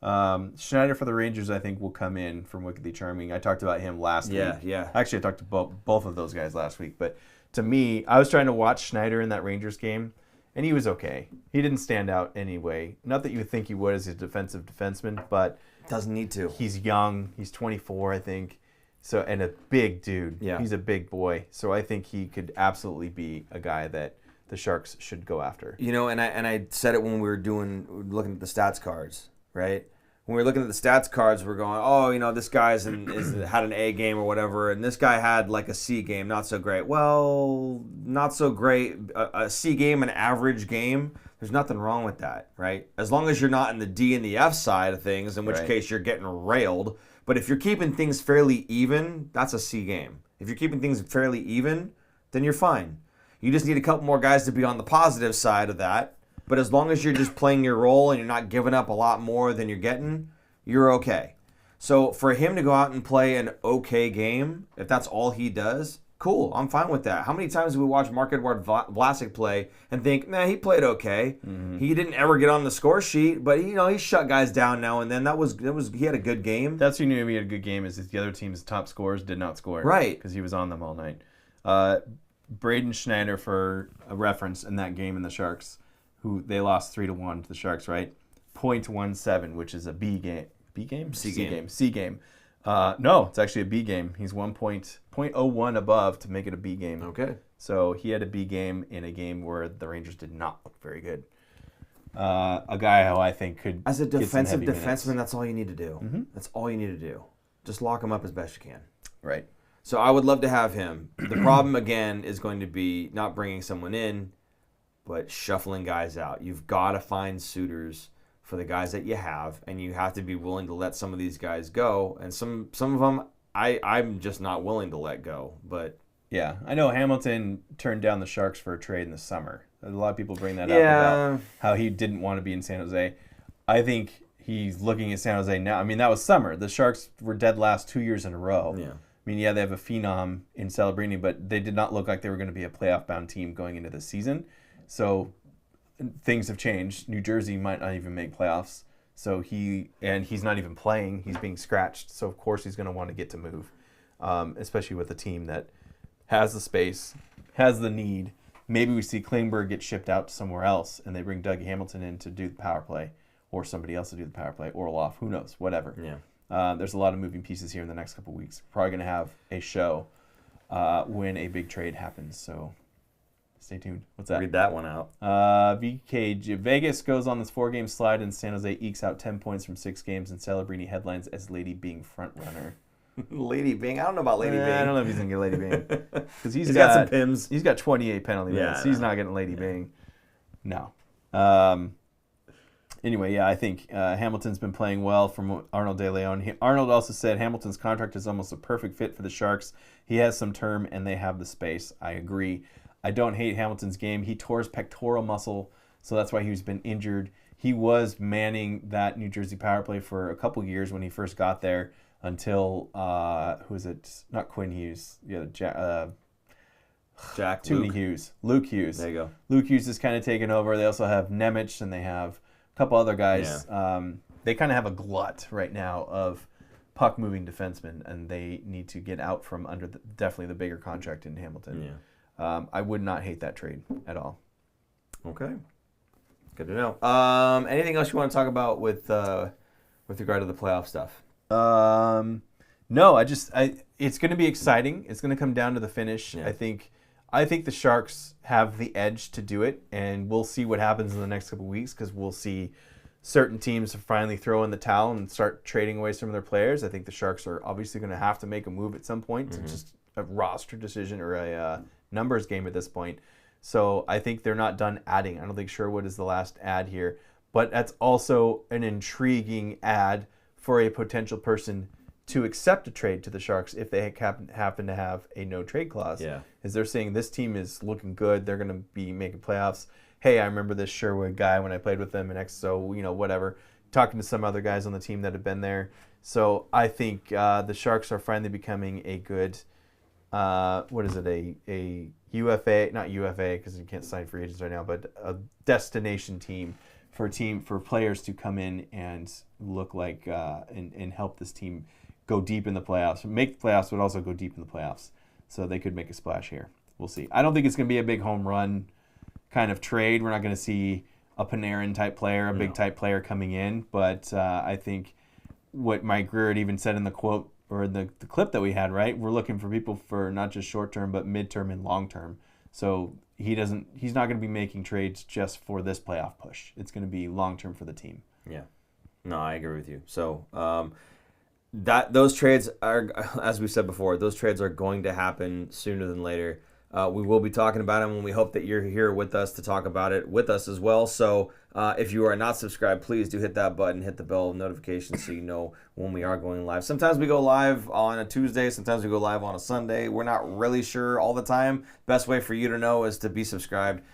Schneider for the Rangers, I think, will come in from Wickedly Charming. I talked about him last week. Yeah. Actually, I talked to both of those guys last week. But to me, I was trying to watch Schneider in that Rangers game, and he was okay. He didn't stand out anyway. Not that you would think he would as a defensive defenseman, but doesn't need to. He's young. He's 24, I think. So, and a big dude. Yeah. He's a big boy. So I think he could absolutely be a guy that the Sharks should go after. You know, and I said it when we were looking at the stats cards, right? When we were looking at the stats cards, we're going, oh, you know, this guy's had an A game or whatever, and this guy had like a C game, not so great. Well, not so great. A C game, an average game, there's nothing wrong with that, right? As long as you're not in the D and the F side of things, in which case you're getting railed. But if you're keeping things fairly even, that's a C game. If you're keeping things fairly even, then you're fine. You just need a couple more guys to be on the positive side of that. But as long as you're just playing your role and you're not giving up a lot more than you're getting, you're okay. So for him to go out and play an okay game, if that's all he does, cool, I'm fine with that. How many times do we watch Marc-Edouard Vlasic play and think, nah, he played okay. Mm-hmm. He didn't ever get on the score sheet, but he shut guys down now and then. He had a good game. That's who knew he had a good game is the other team's top scorers did not score. Right. Because he was on them all night. Braden Schneider, for a reference, in that game in the Sharks, who they lost 3-1 to the Sharks, right? .17, which is a B game. B game? C game. C game. No, it's actually a B game. He's 1.01 above to make it a B game. Okay. So he had a B game in a game where the Rangers did not look very good. A guy who I think could as a defensive get some heavy defenseman, that's all you need to do. Mm-hmm. That's all you need to do. Just lock him up as best you can. Right. So I would love to have him. The problem, again, is going to be not bringing someone in, but shuffling guys out. You've got to find suitors for the guys that you have, and you have to be willing to let some of these guys go. And some of them, I'm just not willing to let go. But yeah, I know Hamilton turned down the Sharks for a trade in the summer. A lot of people bring that up about how he didn't want to be in San Jose. I think he's looking at San Jose now. I mean, that was summer. The Sharks were dead last 2 years in a row. Yeah. I mean, yeah, they have a phenom in Celebrini, but they did not look like they were going to be a playoff-bound team going into the season. So things have changed. New Jersey might not even make playoffs. So he's not even playing. He's being scratched. So, of course, he's going to want to get to move, especially with a team that has the space, has the need. Maybe we see Klingberg get shipped out to somewhere else, and they bring Dougie Hamilton in to do the power play, or somebody else to do the power play, Orloff, who knows, whatever. Yeah. There's a lot of moving pieces here in the next couple of weeks. Probably going to have a show when a big trade happens. So Stay tuned. What's that? Read that one out. VKG. Vegas goes on this 4-game slide, and San Jose ekes out 10 points from 6 games, and Celebrini headlines as Lady Bing front runner. Lady Bing? I don't know about Lady Bing. I don't know if he's going to get Lady Bing. Because he's got some pims. He's got 28 penalty minutes. He's not getting Lady Bing. No. Anyway, I think Hamilton's been playing well from Arnold De Leon. Arnold also said Hamilton's contract is almost a perfect fit for the Sharks. He has some term, and they have the space. I agree. I don't hate Hamilton's game. He tore his pectoral muscle, so that's why he's been injured. He was manning that New Jersey power play for a couple years when he first got there until, who is it? Not Quinn Hughes. Yeah, Jack Too Luke. many Hughes. Luke Hughes. There you go. Luke Hughes is kind of taken over. They also have Nemec, and they have a couple other guys. Yeah. They kind of have a glut right now of puck-moving defensemen, and they need to get out from under definitely the bigger contract in Hamilton. Yeah. I would not hate that trade at all. Okay. Good to know. Anything else you want to talk about with regard to the playoff stuff? No, it's going to be exciting. It's going to come down to the finish. Yeah. I think the Sharks have the edge to do it, and we'll see what happens in the next couple of weeks because we'll see certain teams finally throw in the towel and start trading away some of their players. I think the Sharks are obviously going to have to make a move at some point. It's just a roster decision or a numbers game at this point. So I think they're not done adding. I don't think Sherwood is the last add here, but that's also an intriguing add for a potential person to accept a trade to the Sharks if they happen to have a no trade clause. Yeah. Is they're saying this team is looking good. They're going to be making playoffs. Hey, I remember this Sherwood guy when I played with him and whatever. Talking to some other guys on the team that have been there. So I think the Sharks are finally becoming a good, a UFA, not UFA because you can't sign free agents right now, but a destination team for players to come in and look like and help this team go deep in the playoffs. Make the playoffs, but also go deep in the playoffs. So they could make a splash here. We'll see. I don't think it's going to be a big home run kind of trade. We're not going to see a Panarin type player, a big type player coming in. But I think what Mike Grier had even said in the quote or the clip that we had, right? We're looking for people for not just short term, but mid-term and long term. So he's not going to be making trades just for this playoff push. It's going to be long term for the team. Yeah. No, I agree with you. So those trades are, as we said before, those trades are going to happen sooner than later. We will be talking about them, and we hope that you're here with us to talk about it with us as well. So if you are not subscribed, please do hit that button, hit the bell notification so you know when we are going live. Sometimes we go live on a Tuesday, sometimes we go live on a Sunday. We're not really sure all the time. Best way for you to know is to be subscribed.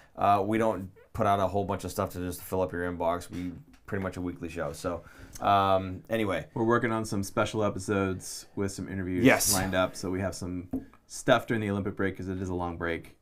We don't put out a whole bunch of stuff to just fill up your inbox. We pretty much a weekly show. So anyway. We're working on some special episodes with some interviews lined up. So we have some stuff during the Olympic break because it is a long break.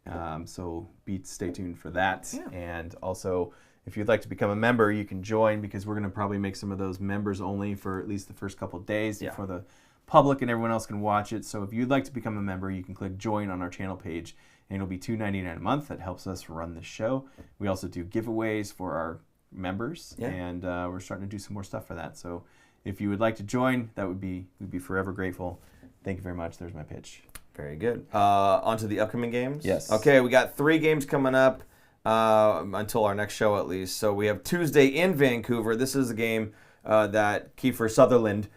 So stay tuned for that. Yeah. And also, if you'd like to become a member, you can join because we're going to probably make some of those members only for at least the first couple of days before the public and everyone else can watch it. So if you'd like to become a member, you can click join on our channel page and it'll be $2.99 a month. That helps us run this show. We also do giveaways for our members and we're starting to do some more stuff for that. So if you would like to join, we'd be forever grateful. Thank you very much. There's my pitch. Very good. On to the upcoming games? Yes. Okay, we got 3 games coming up until our next show at least. So we have Tuesday in Vancouver. This is a game that Kiefer Sutherland,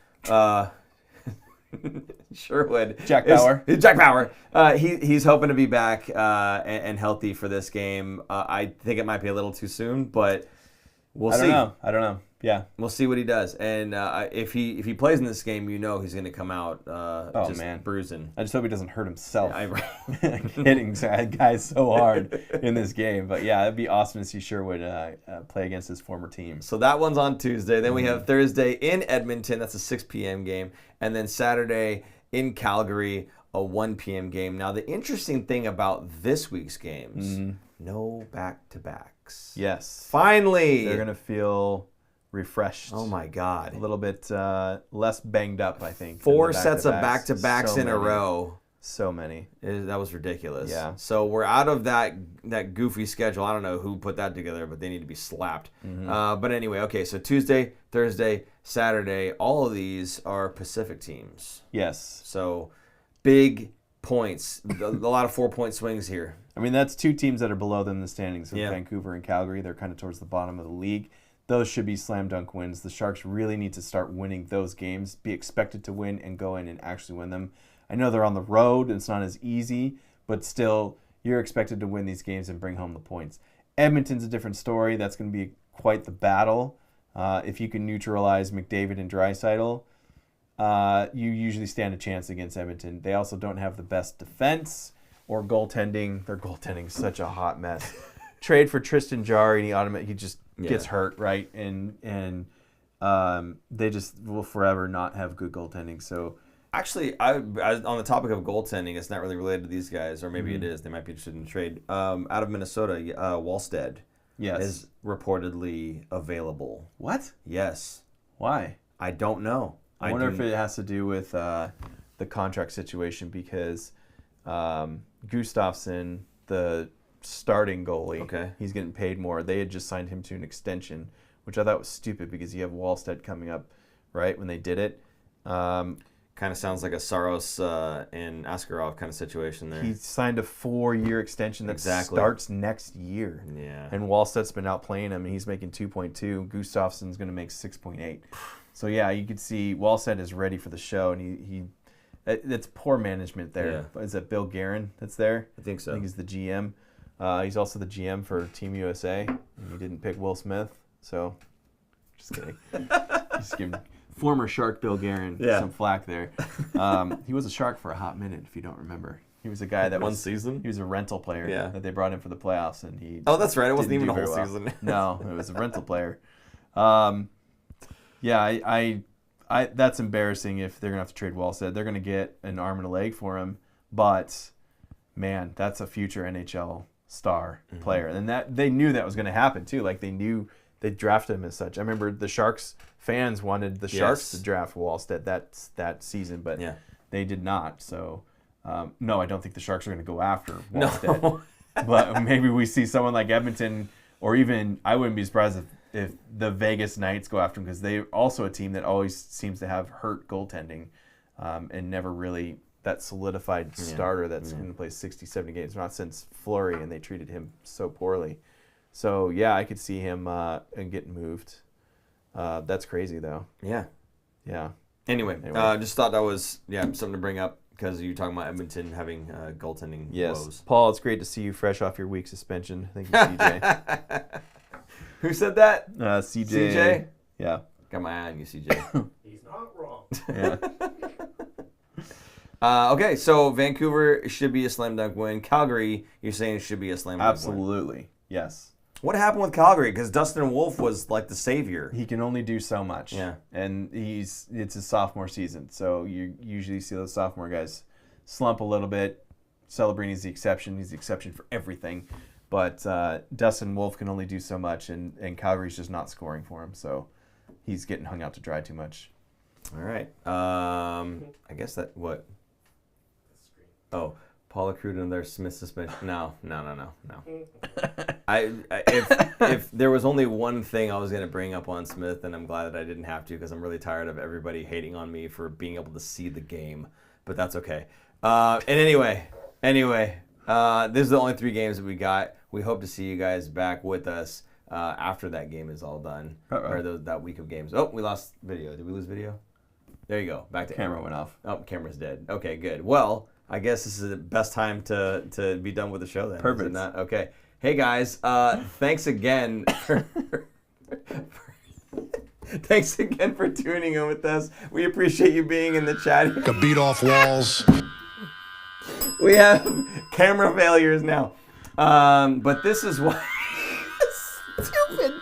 Sherwood. Jack Power. He's hoping to be back and healthy for this game. I think it might be a little too soon, but we'll see. I don't know. Yeah. We'll see what he does. And if he plays in this game, he's going to come out bruising. I just hope he doesn't hurt himself. Hitting guys so hard in this game. But yeah, it'd be awesome to see Sherwood play against his former team. So that one's on Tuesday. Then we have Thursday in Edmonton. That's a 6 p.m. game. And then Saturday in Calgary, a 1 p.m. game. Now, the interesting thing about this week's games, no back-to-backs. Yes. Finally. They're going to feel refreshed. Oh my God. A little bit less banged up, I think. 4 sets of back-to-backs in a row. So many. That was ridiculous. Yeah. So we're out of that goofy schedule. I don't know who put that together, but they need to be slapped. But anyway, okay, so Tuesday, Thursday, Saturday, all of these are Pacific teams. Yes. So big points. A lot of 4-point swings here. I mean, that's two teams that are below them in the standings, Yeah. Vancouver and Calgary. They're kind of towards the bottom of the league. Those should be slam dunk wins. The Sharks really need to start winning those games, be expected to win, and go in and actually win them. I know they're on the road, and it's not as easy, but still, you're expected to win these games and bring home the points. Edmonton's a different story. That's going to be quite the battle. If you can neutralize McDavid and Draisaitl, you usually stand a chance against Edmonton. They also don't have the best defense or goaltending. Their goaltending is such a hot mess. Trade for Tristan Jarry, and he just gets hurt, right? And they just will forever not have good goaltending. So actually, I on the topic of goaltending, it's not really related to these guys, or maybe it is. They might be interested in trade. Out of Minnesota, Wallstead is reportedly available. What? Yes. Why? I don't know. I wonder if it has to do with the contract situation, because Gustafsson, the starting goalie, he's getting paid more. They had just signed him to an extension, which I thought was stupid because you have Wallstead coming up, right, when they did it. Kind of sounds like a Saros and Askarov kind of situation there. He signed a 4-year extension that starts next year. Yeah. And Wallsted's been outplaying him, and he's making 2.2. Gustafsson's going to make 6.8. So, yeah, you could see Wallstead is ready for the show, and it's poor management there. Yeah. Is that Bill Guerin that's there? I think so. I think he's the GM. He's also the GM for Team USA, and he didn't pick Will Smith. So, just kidding. Just giving former Shark Bill Guerin some flack there. He was a Shark for a hot minute, if you don't remember. He was a guy that one season. He was a rental player that they brought in for the playoffs, and he. Oh, that's right. It wasn't even a whole season. No, it was a rental player. I that's embarrassing if they're gonna have to trade Wallstead. They're gonna get an arm and a leg for him, but man, that's a future NHL star player, and that they knew that was gonna happen too. Like they knew they drafted him as such. I remember the Sharks fans wanted the Sharks to draft Wallstead that season, but they did not. So no, I don't think the Sharks are gonna go after Wallstead. No. But maybe we see someone like Edmonton, or even I wouldn't be surprised if the Vegas Knights go after him, because they're also a team that always seems to have hurt goaltending and never really that solidified starter that's going to play 60, 70 games, not since Fleury, and they treated him so poorly. So, yeah, I could see him getting moved. That's crazy, though. Yeah. Yeah. Anyway. Just thought that was something to bring up, because you're talking about Edmonton having goaltending woes. Paul, it's great to see you fresh off your week suspension. Thank you, CJ. Who said that? CJ. CJ? Yeah. Got my eye on you, CJ. He's not wrong. Yeah. Okay, so Vancouver should be a slam dunk win. Calgary, you're saying should be a slam dunk win. Absolutely. Yes. What happened with Calgary? Because Dustin Wolf was like the savior. He can only do so much. Yeah. And it's his sophomore season, so you usually see those sophomore guys slump a little bit. Celebrini's the exception. He's the exception for everything. But Dustin Wolf can only do so much, and Calgary's just not scoring for him, so he's getting hung out to dry too much. All right. I guess that what? Oh, Paula Cruden and their Smith suspension. No. If there was only one thing I was going to bring up on Smith, and I'm glad that I didn't have to, because I'm really tired of everybody hating on me for being able to see the game. But that's okay. And anyway, these are the only 3 games that we got. We hope to see you guys back with us after that game is all done, or that week of games. Oh, we lost video. Did we lose video? There you go. Back to camera went off. Oh, camera's dead. Okay, good. Well, I guess this is the best time to be done with the show then. Perfect. Is it not? Okay. Hey guys, thanks again. Thanks again for tuning in with us. We appreciate you being in the chat. Could beat off walls. We have camera failures now. But this is why. Stupid.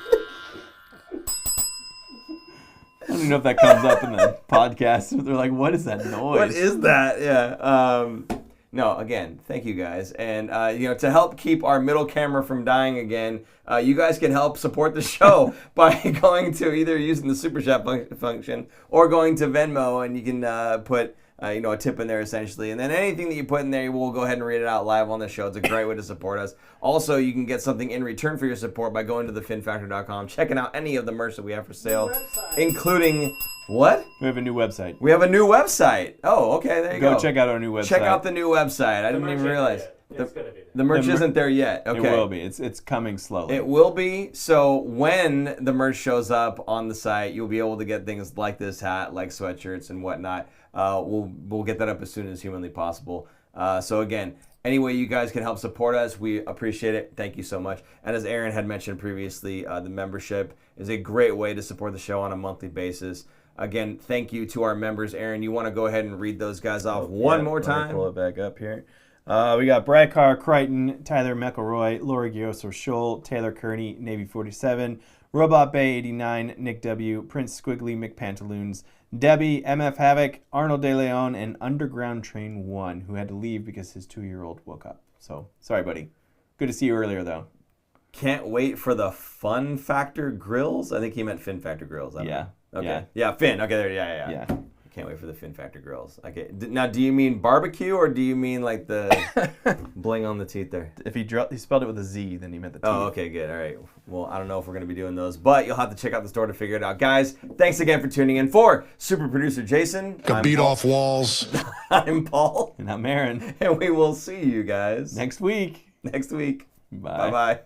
I don't know if that comes up in the podcast. They're like, what is that noise? What is that? Yeah. No, again, thank you guys. And, to help keep our middle camera from dying again, you guys can help support the show by going to either using the Super Chat function or going to Venmo, and you can put a tip in there essentially. And then anything that you put in there, we'll go ahead and read it out live on the show. It's a great way to support us. Also, you can get something in return for your support by going to thefinfactor.com, checking out any of the merch that we have for sale, including what? We have a new website. We have a new website. Oh, okay, there you go. Go check out our new website. Check out the new website. I didn't even realize. The merch isn't there yet. Okay. It will be. It's coming slowly. It will be. So when the merch shows up on the site, you'll be able to get things like this hat, like sweatshirts and whatnot. We'll get that up as soon as humanly possible. So again, any way you guys can help support us, we appreciate it. Thank you so much. And as Aaron had mentioned previously, the membership is a great way to support the show on a monthly basis. Again, thank you to our members. Aaron, you want to go ahead and read those guys off one more time? Let me pull it back up here. We got Brad Carr, Crichton, Tyler McElroy, Laura Gioso Scholl, Taylor Kearney, Navy 47, Robot Bay 89, Nick W, Prince Squiggly McPantaloons, Debbie, MF Havoc, Arnold De Leon, and Underground Train 1, who had to leave because his 2-year-old woke up. So, sorry, buddy. Good to see you earlier, though. Can't wait for the Fun Factor Grills. I think he meant Fin Factor Grills. Yeah. Okay. Yeah, Fin. Okay, there. Yeah. Can't wait for the Fin Factor Grills. Okay. Now, do you mean barbecue or do you mean like the bling on the teeth there? If he spelled it with a Z, then he meant the teeth. Oh, okay, good. All right. Well, I don't know if we're going to be doing those, but you'll have to check out the store to figure it out. Guys, thanks again for tuning in. For super producer Jason. Can beat off walls. I'm Paul. And I'm Aaron. And we will see you guys next week. Bye. Bye-bye.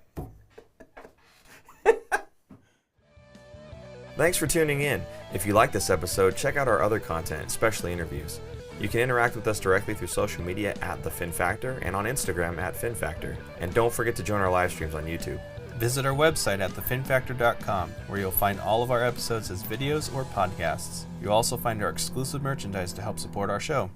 Thanks for tuning in. If you like this episode, check out our other content, especially interviews. You can interact with us directly through social media at The Fin Factor and on Instagram at Fin Factor. And don't forget to join our live streams on YouTube. Visit our website at thefinfactor.com, where you'll find all of our episodes as videos or podcasts. You'll also find our exclusive merchandise to help support our show.